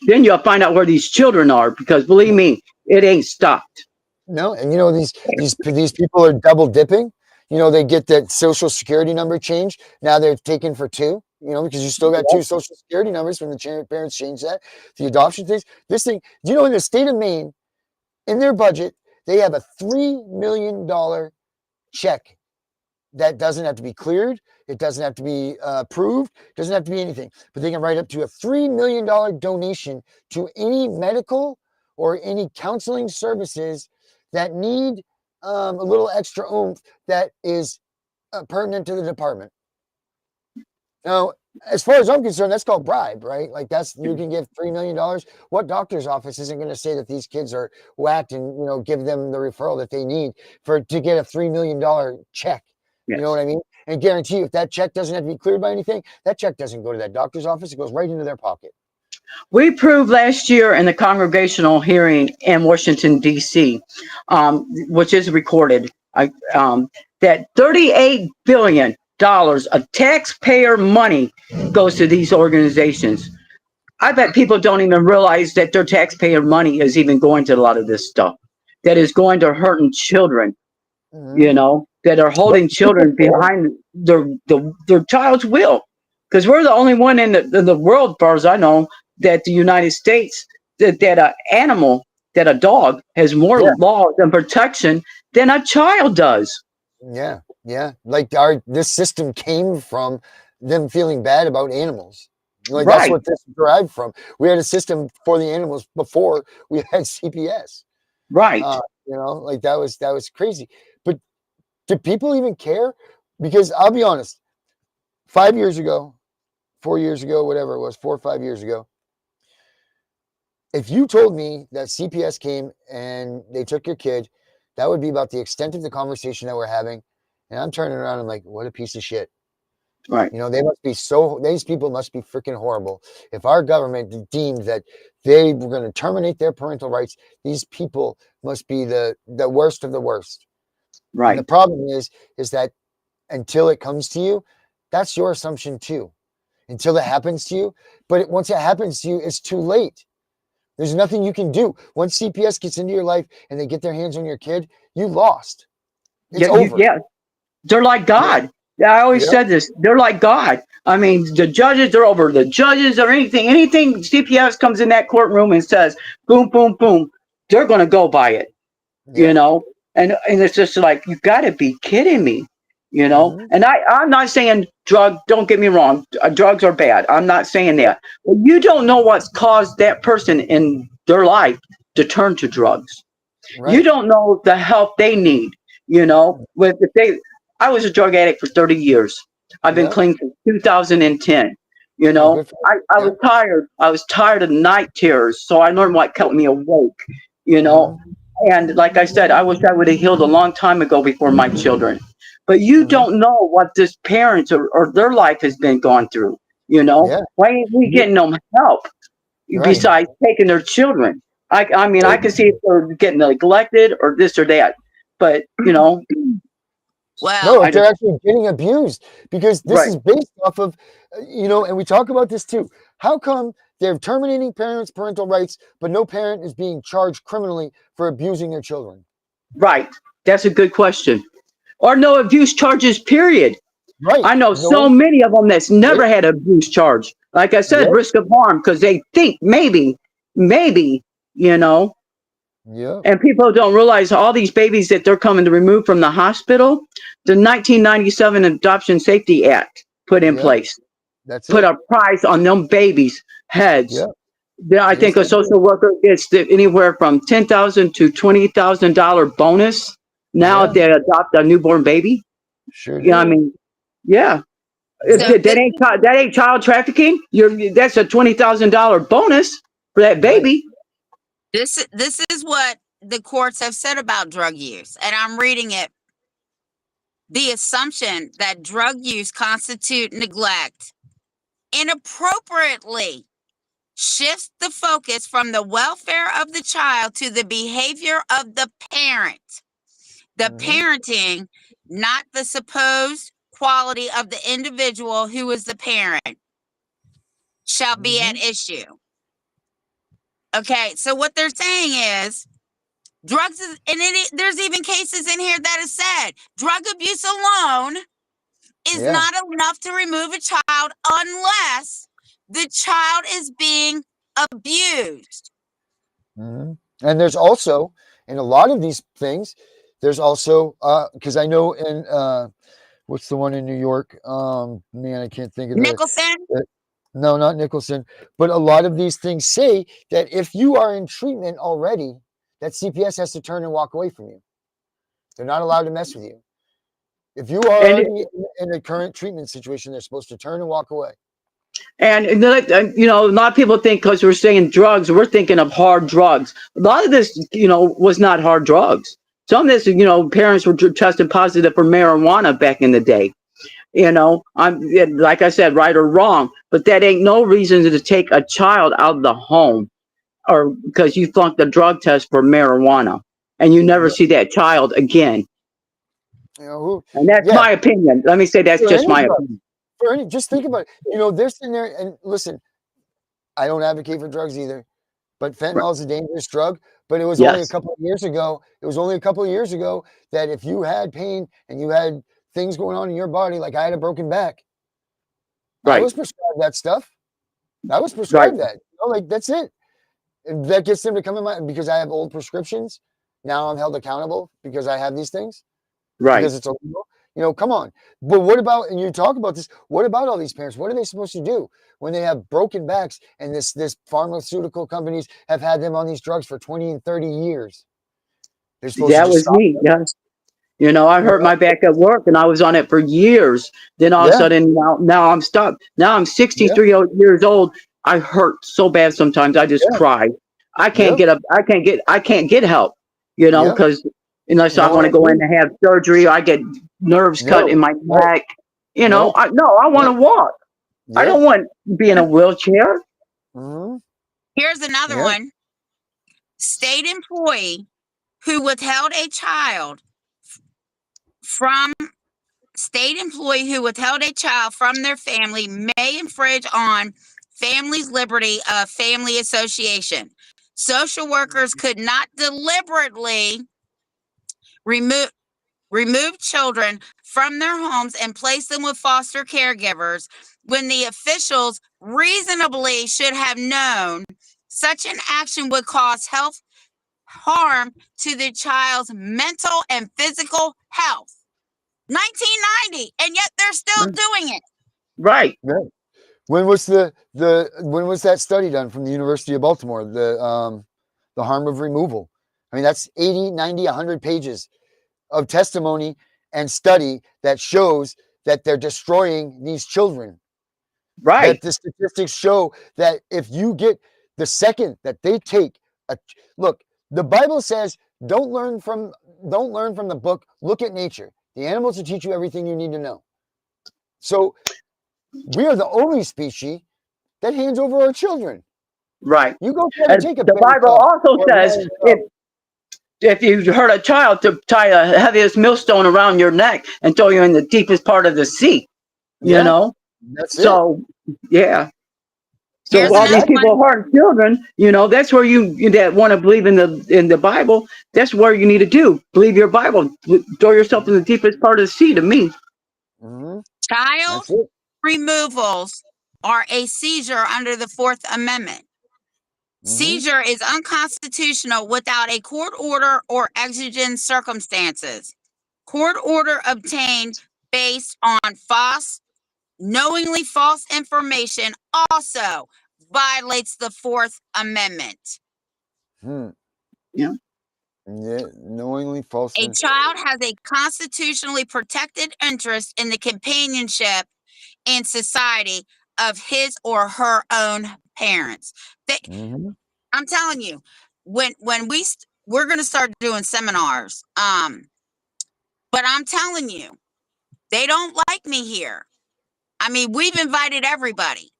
Then you'll find out where these children are, because believe me, it ain't stopped. No, and these people are double dipping. They get that social security number changed. Now they're taken for two. Because you still got two social security numbers when the parents change that. The adoption things. This thing. In the state of Maine, in their budget, they have a $3 million check that doesn't have to be cleared. It doesn't have to be approved. It doesn't have to be anything. But they can write up to a $3 million donation to any medical or any counseling services that need a little extra oomph that is pertinent to the department. Now, as far as I'm concerned, that's called bribe, right? Like you can give $3 million. What doctor's office isn't going to say that these kids are whacked and give them the referral that they need to get a $3 million check? Yes. You know what I mean? And guarantee you, if that check doesn't have to be cleared by anything, that check doesn't go to that doctor's office. It goes right into their pocket. We proved last year in the congregational hearing in Washington, D.C., which is recorded, that $38 billion of taxpayer money goes to these organizations. I bet people don't even realize that their taxpayer money is even going to a lot of this stuff that is going to hurting children, that are holding children behind their child's will. Because we're the only one in the world, as far as I know, that the United States, that a dog has more laws and protection than a child does. Yeah. Like this system came from them feeling bad about animals. Like that's what this derived from. We had a system for the animals before we had CPS. Right. Like that was crazy. But do people even care? Because I'll be honest, 5 years ago, 4 years ago, whatever it was, 4 or 5 years ago, if you told me that CPS came and they took your kid, that would be about the extent of the conversation that we're having. And I'm turning around and I'm like, what a piece of shit. Right. These people must be freaking horrible. If our government deemed that they were going to terminate their parental rights, these people must be the worst of the worst. Right. And the problem is that until it comes to you, that's your assumption too. Until it happens to you. But once it happens to you, it's too late. There's nothing you can do. Once CPS gets into your life and they get their hands on your kid, you lost. It's over. They're like God. Yeah. I always said this. They're like God. I mean, the judges are over the judges or anything. Anything CPS comes in that courtroom and says, boom, boom, boom, they're going to go by it, And it's just like, you got to be kidding me, And I'm not saying don't get me wrong. Drugs are bad. I'm not saying that. But you don't know what's caused that person in their life to turn to drugs. Right. You don't know the help they need, I was a drug addict for 30 years. I've been clean since 2010. I was tired. I was tired of night terrors. So I learned what kept me awake, And like I said, I wish I would have healed a long time ago before my children. But you don't know what this parents or their life has been gone through, Why ain't we getting them help besides taking their children? I mean, I can see if they're getting neglected or this or that. But, Well, no, they're actually getting abused because this is based off of, and we talk about this too. How come they're terminating parents' parental rights, but no parent is being charged criminally for abusing their children? Right. That's a good question. Or no abuse charges, period. Right. I know so many of them that's never had an abuse charge. Like I said, risk of harm because they think maybe, Yeah. And people don't realize all these babies that they're coming to remove from the hospital, the 1997 Adoption Safety Act put in place. Put a price on them babies' heads. Yeah. I think a social worker gets anywhere from $10,000 to $20,000 bonus now if they adopt a newborn baby. Sure. I mean, yeah. So that ain't child trafficking. That's a $20,000 bonus for that baby. This is what the courts have said about drug use, and I'm reading it. The assumption that drug use constitute neglect inappropriately shifts the focus from the welfare of the child to the behavior of the parent. The parenting, not the supposed quality of the individual who is the parent, shall be at issue. Okay, so what they're saying is drugs is, and there's even cases in here that have said drug abuse alone is not enough to remove a child unless the child is being abused. And there's also, in a lot of these things, there's also, because I know in, what's the one in New York? Man, I can't think of Nicholson? No, not Nicholson. But a lot of these things say that if you are in treatment already, that CPS has to turn and walk away from you. They're not allowed to mess with you. If you are already in a current treatment situation, they're supposed to turn and walk away. And you know, a lot of people think because we're saying drugs, we're thinking of hard drugs. A lot of this, you know, was not hard drugs. Some of this, you know, parents were tested positive for marijuana back in the day. You know, like I said, right or wrong, but that ain't no reason to take a child out of the home or because you flunked the drug test for marijuana and you never see that child again. You know, And that's my opinion. Let me say that's just my opinion. Just think about it. You know, they're sitting there and listen, I don't advocate for drugs either, but fentanyl is a dangerous drug. But it was only a couple of years ago. It was only a couple of years ago that if you had pain and you had things going on in your body, like I had a broken back, I was prescribed that stuff. I was prescribed that. You know, like that's it. And that gets them to come in my because I have old prescriptions. Now I'm held accountable because I have these things. Right. Because it's illegal. You know, come on. But what about, and you talk about this, what about all these parents? What are they supposed to do when they have broken backs and this pharmaceutical companies have had them on these drugs for 20 and 30 years? They're supposed to That just was stop me. them. Yes. You know, I hurt my back at work and I was on it for years. Then all of a sudden now I'm stopped. Now I'm 63 years old. I hurt so bad sometimes I just cry. I can't get up. I can't get help, you know, because unless I want to go in and have surgery, I get nerves cut in my neck. You know, I want to walk. I don't want to be in a wheelchair. Here's another one. State employee who withheld a child from their family may infringe on family's liberty of family association. Social workers could not deliberately remove children from their homes and place them with foster caregivers when the officials reasonably should have known such an action would cause health harm to the child's mental and physical health. 1990, and yet they're still doing it. Right. When was when was that study done from the University of Baltimore? The harm of removal. I mean, that's 80, 90, 100 pages of testimony and study that shows that they're destroying these children. Right. That the statistics show that if you get the second that they take look, the Bible says, don't learn from the book, look at nature. The animals will teach you everything you need to know. So we are the only species that hands over our children. Right. You go try to take a the Bible also says if you hurt a child to tie a heaviest millstone around your neck and throw you in the deepest part of the sea. You know? That's so it. So all these people hurting children, you know, that's where you that want to believe in the Bible, that's where you need to do. Believe your Bible. Throw yourself in the deepest part of the sea to me. Child removals are a seizure under the Fourth Amendment. Seizure is unconstitutional without a court order or exigent circumstances. Court order obtained based on knowingly false information also violates the Fourth Amendment. Knowingly false. A child has a constitutionally protected interest in the companionship and society of his or her own parents. I'm telling you, when we're going to start doing seminars, but I'm telling you, they don't like me here. I mean, we've invited everybody,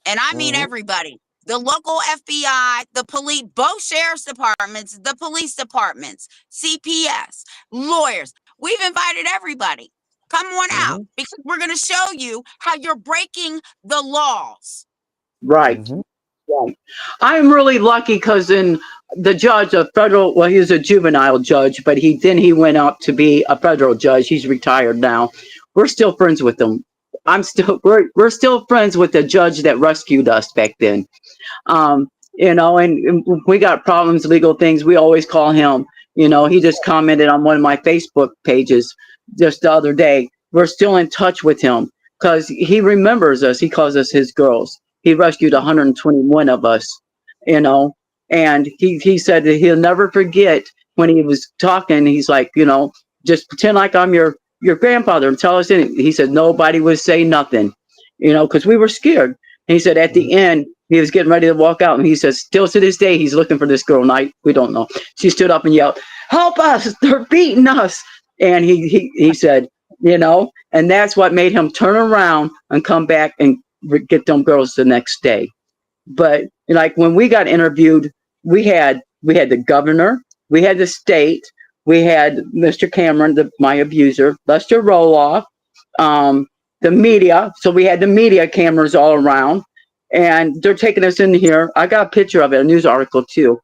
and I mean everybody. The local FBI, the police, both sheriff's departments, the police departments, CPS, lawyers. We've invited everybody. Come on out because we're going to show you how you're breaking the laws. Right. Right. I'm really lucky because in the judge, he was a juvenile judge, but he went up to be a federal judge. He's retired now. We're still friends with him. We're still friends with the judge that rescued us back then. You know, and we got problems, legal things. We always call him. You know, he just commented on one of my Facebook pages just the other day. We're still in touch with him because he remembers us. He calls us his girls. He rescued 121 of us, you know, And he said that he'll never forget when he was talking. He's like, just pretend like I'm your grandfather and tell us anything. He said nobody would say nothing, because we were scared. And he said at the end, he was getting ready to walk out, and he says, still to this day, he's looking for this girl. And we don't know. She stood up and yelled, "Help us! They're beating us!" And he said, and that's what made him turn around and come back and get them girls the next day. But like when we got interviewed, we had the governor, we had the state, we had Mr. Cameron, my abuser, Lester Roloff, the media. So we had the media cameras all around, and they're taking us in here. I got a picture of it, a news article too,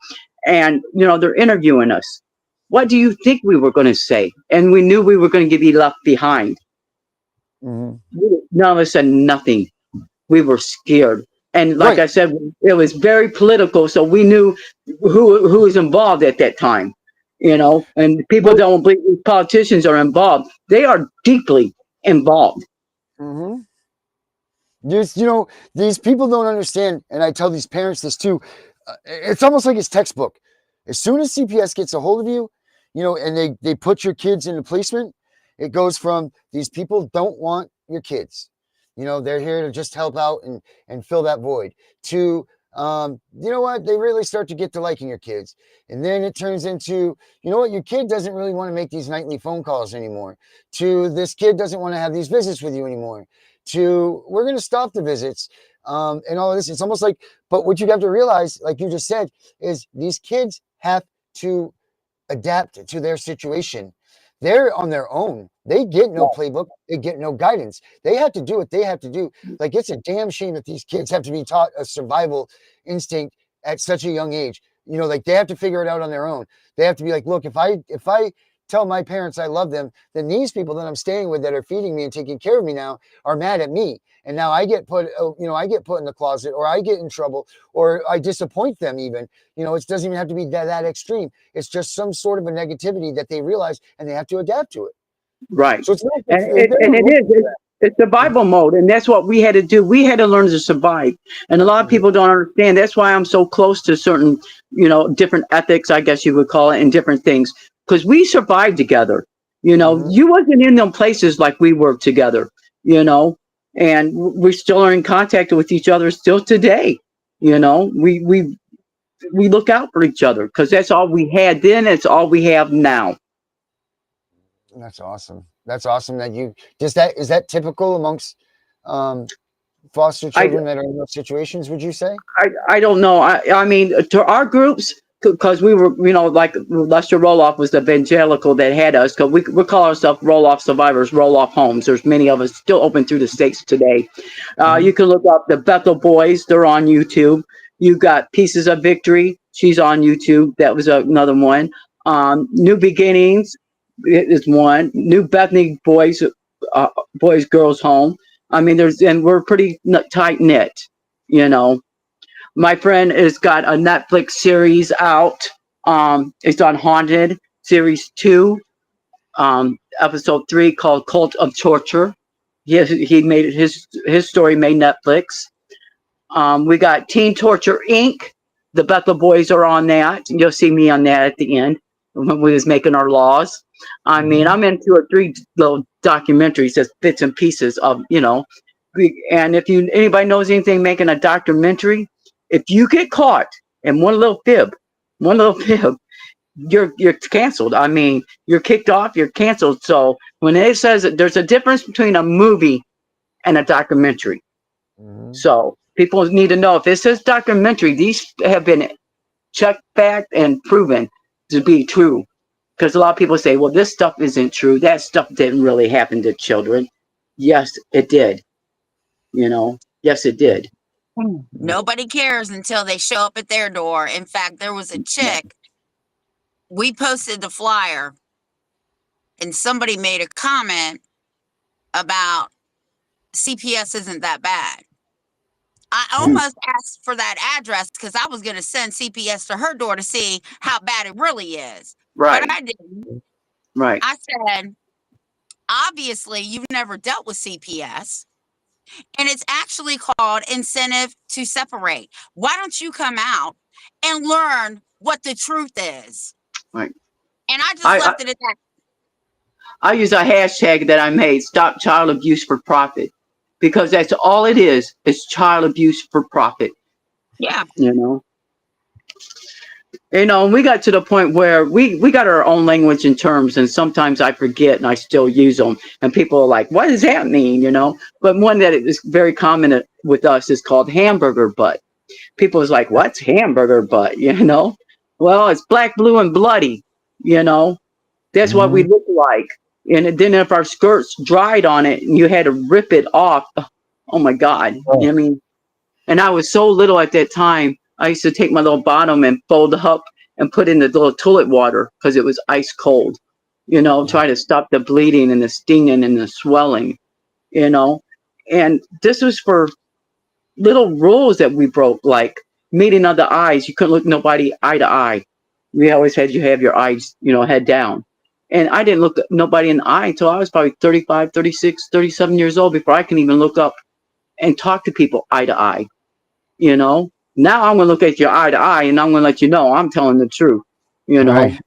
and they're interviewing us. What do you think we were going to say? And we knew we were going to be left behind. Mhm. None of us said nothing. We were scared. And like Right. I said, it was very political, so we knew who was involved at that time. And people Well, don't believe these politicians are involved. They are deeply involved. hmm There's, these people don't understand, and I tell these parents this too. It's almost like it's textbook. As soon as CPS gets a hold of you, and they put your kids into placement, it goes from these people don't want your kids. They're here to just help out and fill that void to, you know what, they really start to get to liking your kids. And then it turns into, you know what, your kid doesn't really want to make these nightly phone calls anymore. To this kid doesn't want to have these visits with you anymore. To we're going to stop the visits and all of this. It's almost like, but what you have to realize, like you just said, is these kids have to adapt to their situation. They're on their own. They get no playbook. They get no guidance. They have to do what they have to do. Like, it's a damn shame that these kids have to be taught a survival instinct at such a young age. Like, they have to figure it out on their own. They have to be like, look, if I tell my parents I love them, then these people that I'm staying with that are feeding me and taking care of me now are mad at me. And now I get put, I get put in the closet, or I get in trouble, or I disappoint them even. It doesn't even have to be that extreme. It's just some sort of a negativity that they realize, and they have to adapt to it. Right. So it's not, And it's it, and never it looked is. It's survival mode. And that's what we had to do. We had to learn to survive. And a lot of Mhm. people don't understand. That's why I'm so close to certain, different ethics, I guess you would call it, and different things. Because we survived together. Mhm. You wasn't in them places like we were together, and we still are in contact with each other still today. We look out for each other because that's all we had then. It's all we have now. That's awesome. That's awesome that you is that typical amongst um, foster I, children that are in those situations, would you say? I don't know. I mean, to our groups, because we were, like Lester Roloff was the evangelical that had us, because we call ourselves Roloff survivors, Roloff homes. There's many of us still open through the states today. Mhm. You can look up the Bethel Boys. They're on YouTube. You got Pieces of Victory. She's on YouTube. That was another one. New Beginnings is one. New Bethany Girls Home. I mean, and we're pretty tight knit, you know. My friend has got a Netflix series out. It's on Haunted, series 2, episode 3, called Cult of Torture. He made his story made Netflix. We got Teen Torture Inc. The Bethel Boys are on that. You'll see me on that at the end when we was making our laws. I mean, Mhm. I'm into 3 little documentaries, just bits and pieces of, and if anybody knows anything making a documentary, if you get caught in one little fib, you're canceled. I mean, you're kicked off, you're canceled. So when it says that there's a difference between a movie and a documentary. Mhm. So people need to know if it says documentary, these have been checked back and proven to be true. Because a lot of people say, well, this stuff isn't true. That stuff didn't really happen to children. Yes, it did. Yes, it did. Nobody cares until they show up at their door. In fact, there was a chick, we posted the flyer, and somebody made a comment about CPS isn't that bad. I almost asked for that address because I was going to send CPS to her door to see how bad it really is. But Right, I didn't. right. I said, obviously, you've never dealt with CPS, and it's actually called incentive to separate. Why don't you come out and learn what the truth is. Right. And I just I left it at that. I use a hashtag that I made, Stop Child Abuse for Profit, because that's all it is child abuse for profit. Yeah. You know, and we got to the point where we got our own language and terms, and sometimes I forget and I still use them, and people are like, what does that mean? But one that is very common with us is called hamburger butt. People is like, what's hamburger butt? Well, it's black, blue, and bloody. That's what we look like. And then if our skirts dried on it and you had to rip it off, oh my God. Oh. I mean, and I was so little at that time, I used to take my little bottom and fold up and put in the little toilet water because it was ice cold, try to stop the bleeding and the stinging and the swelling, and this was for little rules that we broke, like meeting of the eyes. You couldn't look nobody eye to eye. We always had you have your eyes, head down. And I didn't look nobody in the eye until I was probably 35, 36, 37 years old before I can even look up and talk to people eye to eye. Now I'm going to look at you eye to eye and I'm going to let you know I'm telling the truth. Right.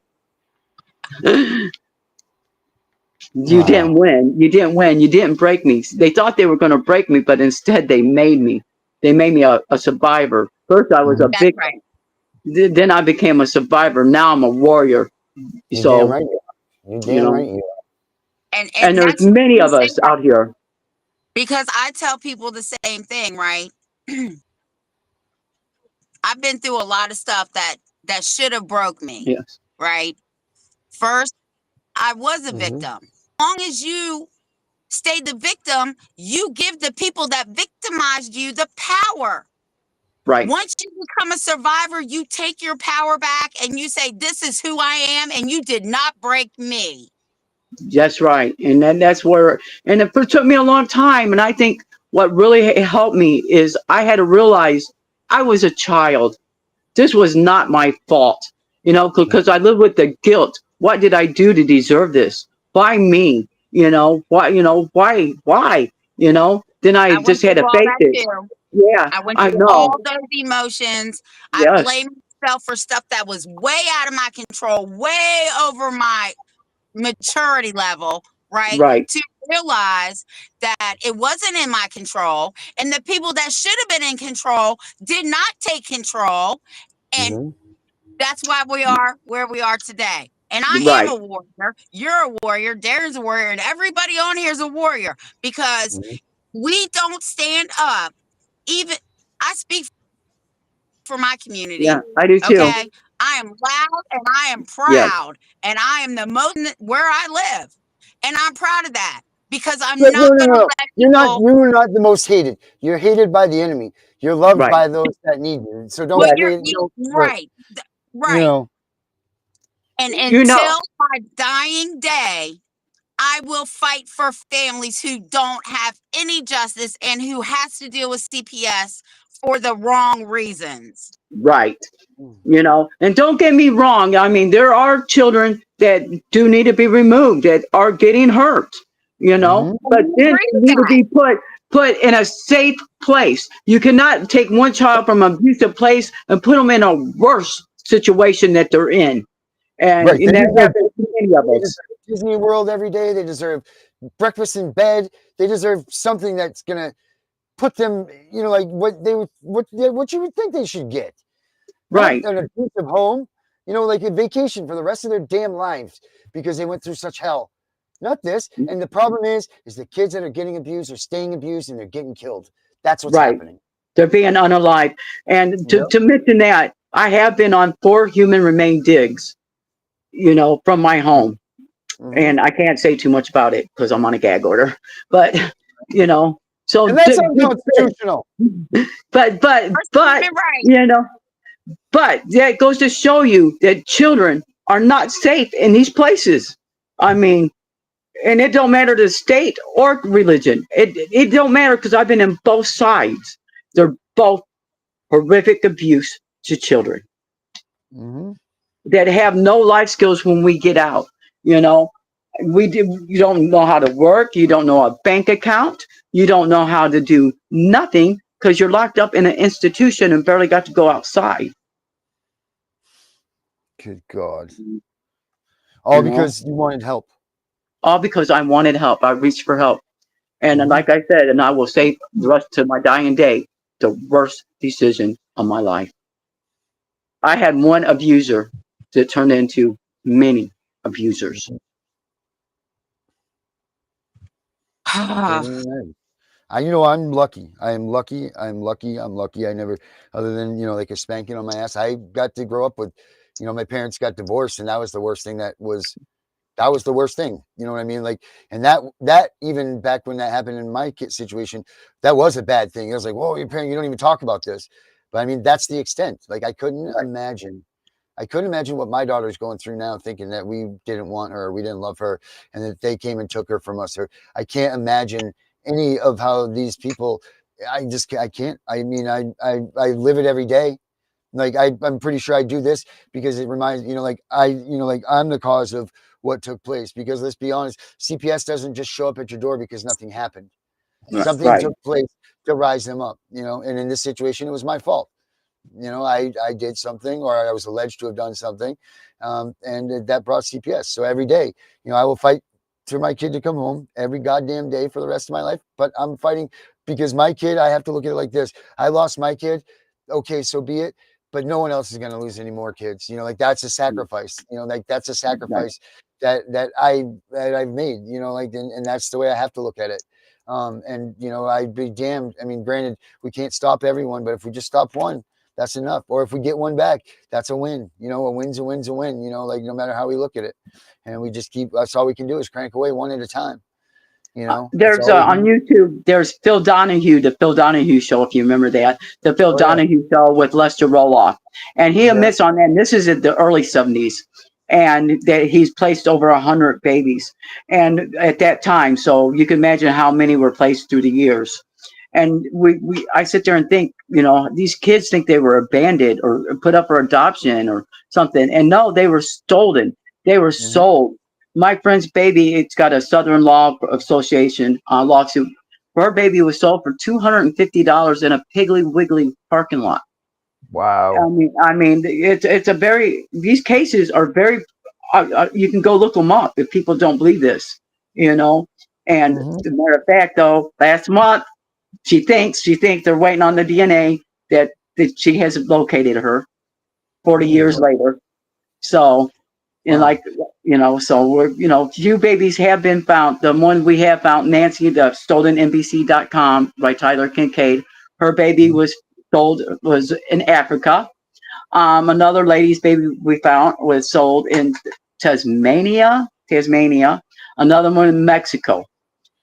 You didn't win. You didn't win. You didn't break me. They thought they were going to break me, but instead they made me. They made me a survivor. First I was a That's victim. right. Then I became a survivor. Now I'm a warrior. You're So damn right. You're damn right. You and there's that's many the of us same out here. because I tell people the same thing, right? I've been through a lot of stuff that should have broke me, Yes. right? First, I was a Mhm. victim. As long as you stay the victim, you give the people that victimized you the power. Right. Once you become a survivor, you take your power back and you say, this is who I am, and you did not break me. That's right. And then that's where, and it took me a long time. And I think what really helped me is I had to realize I was a child. This was not my fault, because I lived with the guilt. What did I do to deserve this? Why me? Why? Then I I went just had through to all face that it. too. Yeah, I went I through all know. those emotions. I Yes, blamed myself for stuff that was way out of my control, way over my maturity level, right? right, To realize that it wasn't in my control, and the people that should have been in control did not take control. And Mhm. that's why we are where we are today. And I am right, a warrior. You're a warrior. Darren's a warrior. And everybody on here is a warrior because Mhm. we don't stand up. Even I speak for my yeah, community. I do too. Okay. I am loud and I am Yes. proud. And I am the most where I live. And I'm proud of that because I'm But no, not no, going to no. let You're not. people. You're not the most hated. You're hated by the enemy. You're loved Right. by those that need you. So Well, don't. Yes. Don't. right. You Right. know. And You know, until my dying day, I will fight for families who don't have any justice and who has to deal with CPS for the wrong reasons. right. And don't get me wrong. I mean, there are children that do need to be removed that are getting hurt, Mhm. but We then agree they with need to that. be put in a safe place. You cannot take one child from an abusive place and put them in a worse situation that they're in. Right. And They that deserve. happens to many of They us. deserve Disney World every day. They deserve breakfast in bed. They deserve something that's gonna put them. Like what they would, what you would think they should get. Not Right, an abusive home. Like a vacation for the rest of their damn lives because they went through such hell. Not this. And the problem is the kids that are getting abused are staying abused and they're getting killed. That's what's right. happening. They're being unalive. And Yep. to mention that, I have been on 4 human remain digs, from my home. Mhm. And I can't say too much about it because I'm on a gag order. But so And that's unconstitutional. First but Amendment right. but yeah, it goes to show you that children are not safe in these places. I mean, and it don't matter the state or religion. It don't matter because I've been in both sides. They're both horrific abuse to children Mhm. that have no life skills when we get out. You don't know how to work. You don't know a bank account. You don't know how to do nothing because you're locked up in an institution and barely got to go outside. Good God. You All know, because you wanted help. all because I wanted help. I reached for help. And Mhm. like I said, and I will say the rest to my dying day, the worst decision of my life. I had one abuser that turned into many abusers. Can't even imagine. I'm lucky. I am lucky. I'm lucky. I'm lucky. I never, other than, like a spanking on my ass, I got to grow up with, my parents got divorced, and that was the worst thing that was the worst thing. You know what I mean? Like, and that even back when that happened in my kid situation, that was a bad thing. It was like, whoa, your parent, you don't even talk about this. But I mean, that's the extent. Like, I couldn't imagine what my daughter's going through now, thinking that we didn't want her, or we didn't love her, and that they came and took her from us. Or I can't imagine any of how these people. I can't. I mean, I live it every day. Like I'm pretty sure I do this because it reminds like I'm the cause of what took place. Because let's be honest, CPS doesn't just show up at your door because nothing happened. Something Right. took place to rise them up. And in this situation, it was my fault. I did something, or I was alleged to have done something, and that brought CPS. So every day, I will fight for my kid to come home every goddamn day for the rest of my life. But I'm fighting because my kid, I have to look at it like this. I lost my kid. Okay, so be it. But no one else is going to lose any more kids. Like that's a sacrifice. Like that's a Right. sacrifice that I've made. And that's the way I have to look at it. And I'd be damned. I mean, granted, we can't stop everyone, but if we just stop one, that's enough. Or if we get one back, that's a win. A win's a win's a win. Like no matter how we look at it, and we just keep. That's all we can do is crank away one at a time. That's There's all we can on do. YouTube. There's Phil Donahue, the Phil Donahue show, if you remember that, the Phil Oh yeah, Donahue show with Lester Roloff, and he yeah. admits on that. And this is in the early '70s, and that he's placed over 100 babies, and at that time, so you can imagine how many were placed through the years. And I sit there and think, these kids think they were abandoned or put up for adoption or something, and no, they were stolen. They were Mm-hmm. sold. My friend's baby, it's got a Southern Law Association lawsuit. Her baby was sold for $250 in a Piggly Wiggly parking lot. Wow. I mean, it's a very, these cases are very. You can go look them up if people don't believe this, you know. And Mm-hmm. as a matter of fact, though, last month she thinks they're waiting on the DNA that she has located her 40 Oh years Lord. later. So, and Wow. like, so we're, few babies have been found. The one we have found, Nancy, the stolennbc.com by Tyler Kincaid, her baby Mm-hmm. was in Africa. Another lady's baby we found was sold in Tasmania. Another one in Mexico.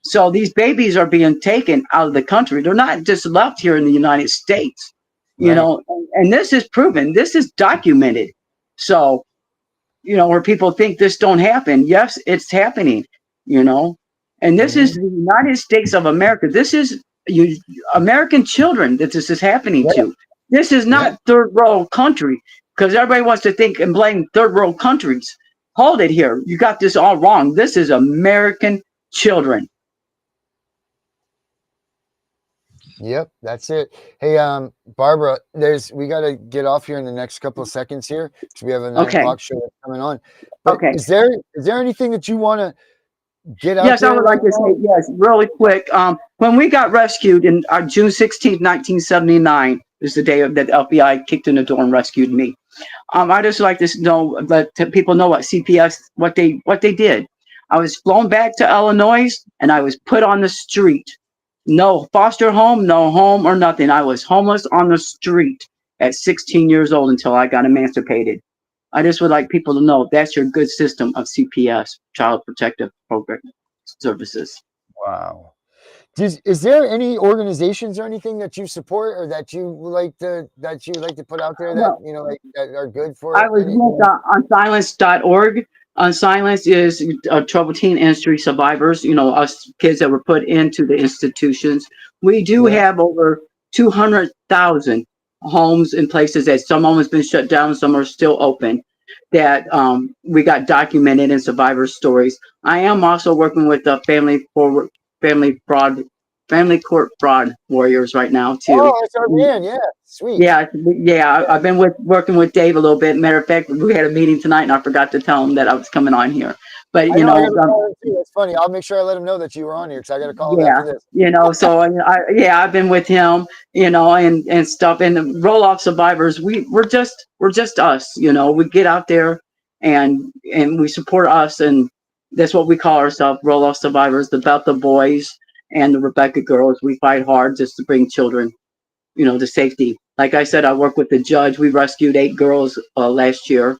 So these babies are being taken out of the country. They're not just left here in the United States, Right. and this is proven. This is documented. So, where people think this don't happen. Yes, it's happening, you know. And this Mm-hmm. is the United States of America. This is you, American children that this is happening Yeah. to. This is Yeah. not third world country because everybody wants to think and blame third world countries. Hold it here. You got this all wrong. This is American children. Yep, that's it. Hey, Barbara, we got to get off here in the next couple of seconds here because we have a 9 o'clock Okay. show that's coming on. But Okay. is there anything that you want to get out Yes, I there would right like to now? say yes, really quick. When we got rescued in June 16th, 1979, is the day that the FBI kicked in the door and rescued me. I just like to know that people know what CPS, what they did. I was flown back to Illinois and I was put on the street. No foster home, no home or nothing. I was homeless on the street at 16 years old until I got emancipated. I just would like people to know that's your good system of CPS, Child Protective Program Services. Wow. Is there any organizations or anything that you support or that you like to put out there that Well, that are good I for was any? with unsilence.org. Unsilence is troubled teen industry survivors, us kids that were put into the institutions. We do Yeah. have over 200,000 homes in places that some homes been shut down, some are still open, that we got documented in survivor stories. I am also working with the Family Fraud family court fraud warriors right now too. Oh, that's our man. Yeah, sweet. Yeah, yeah. I've been working with Dave a little bit. Matter of fact, we had a meeting tonight, and I forgot to tell him that I was coming on here. But I know I got to call him too. It's funny. I'll make sure I let him know that you were on here because I got to call him yeah, after this. so I've been with him, and stuff. And the roll-off survivors, we're just us. We get out there and we support us, and that's what we call ourselves, roll-off survivors. The Bethel boys and the Rebecca girls, we fight hard just to bring children, to safety. Like I said, I work with the judge. We rescued 8 girls last year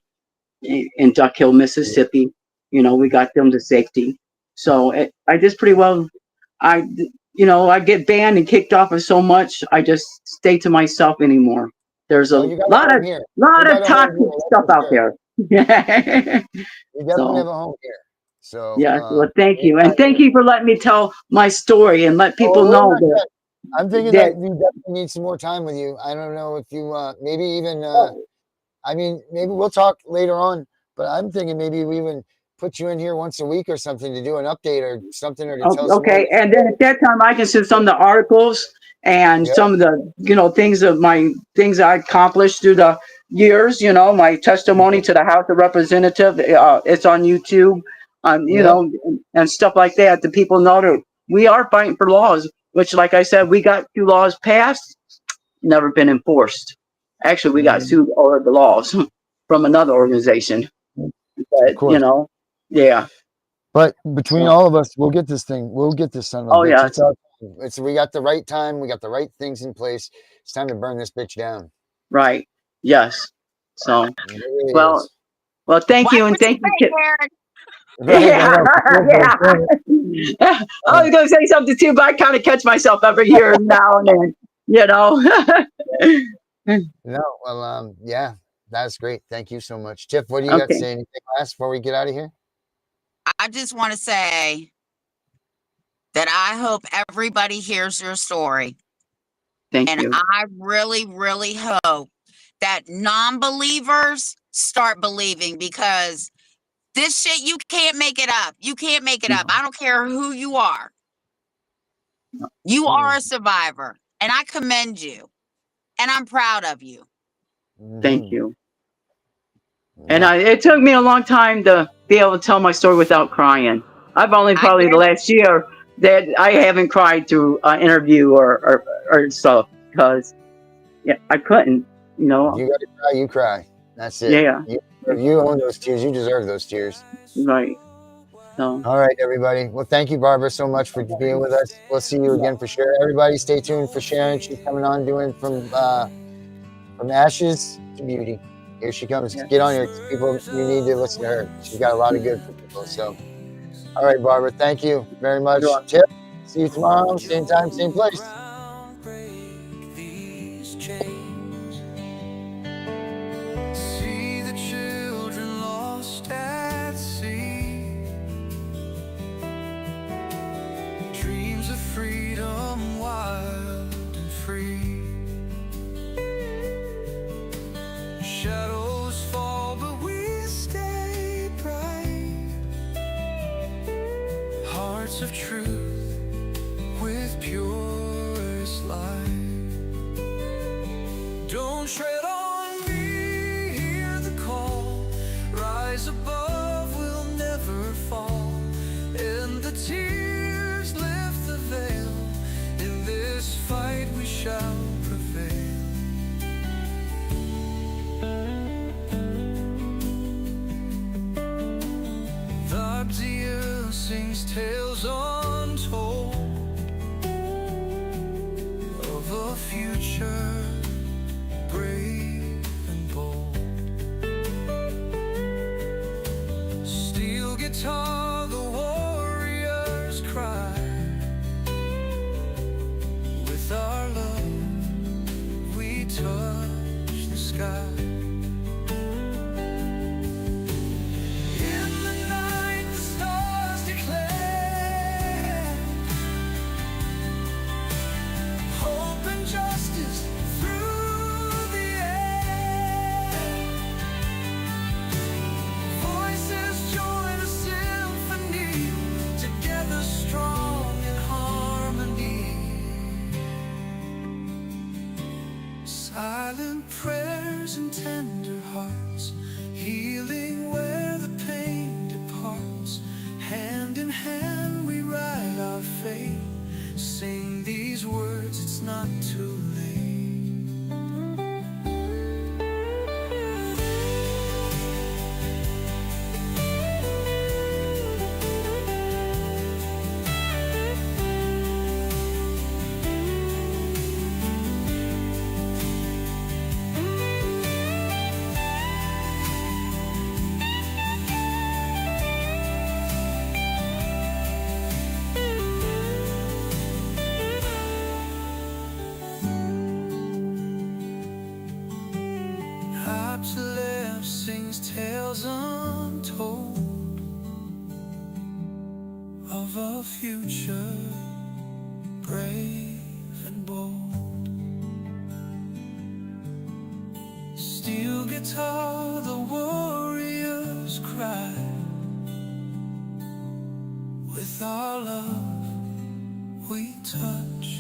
in Duck Hill, Mississippi. We got them to safety. So I just pretty well, I get banned and kicked off of so much. I just stay to myself anymore. There's a Well, you got a lot home of here. lot You of got a home toxic here, that's stuff for out sure. there. You definitely So have a home here. So, yeah, well, thank you, and anytime- thank you for letting me tell my story and let people Oh, we're know not that. done. I'm thinking that that we definitely need some more time with you. I don't know if you maybe even I mean maybe we'll talk later on, but I'm thinking maybe we even put you in here once a week or something to do an update or something or to tell some more. Okay, and then at that time, I can send some of the articles and Yep. some of the things I accomplished through the years. My testimony to the House of Representative. It's on YouTube. Yep. And stuff like that. The people know that we are fighting for laws. Which, like I said, we got 2 laws passed, never been enforced. Actually, we got sued over the laws from another organization. Of But course. yeah. But between all of us, we'll get this thing. We'll get this son of a Oh, bitch. yeah. It's our time. We got the right time. We got the right things in place. It's time to burn this bitch down. Right. Yes. So, It really well, is. well, thank Watch you, and what you thank you, say, Kip. Aaron. Right, I know. Yeah. I was going to say something too, but I kind of catch myself every year now and then, No, well, yeah, that's great. Thank you so much. Tiff, what do you got to Okay. say? Anything last before we get out of here? I just want to say that I hope everybody hears your story. Thank And you. I really, really hope that non-believers start believing, because this shit, you can't make it up. You can't make it up. I don't care who you are. You are a survivor, and I commend you, and I'm proud of you. Thank you. Yeah. And it took me a long time to be able to tell my story without crying. I've only probably the last year that I haven't cried through an interview or stuff, because I couldn't, You got to cry, you cry. That's it. Yeah. You own those tears. You deserve those tears. Right. So, All right, everybody. Well, thank you, Barbara, so much for being with us. We'll see you again for sure. Everybody, stay tuned for Sharon. She's coming on doing from ashes to beauty. Here she comes. Get on here, people. You need to listen to her. She's got a lot of good for people. So, all right, Barbara. Thank you very much. Tip. See you tomorrow, same time, same place. Break these chains. See the children lost at sea. Dreams of freedom, wild and free. Shadows fall, but we stay bright. Hearts of truth with purest light. Don't tread on me, hear the call. Rise above, we'll never fall. And the tears lift the veil. In this fight we shall prevail. The deer sings tales untold of a future brave and bold. Steel guitar, the warriors cry. With our love, we touch the sky. In the night, the stars declare hope and justice through the air. Voices join a symphony, together strong in harmony. Silent prayers and tender hearts, healing where the pain departs. Hand in hand we write our fate. Sing these words, it's not too late. To left sings tales untold of a future brave and bold. Steel guitar, the warriors cry. With our love we touch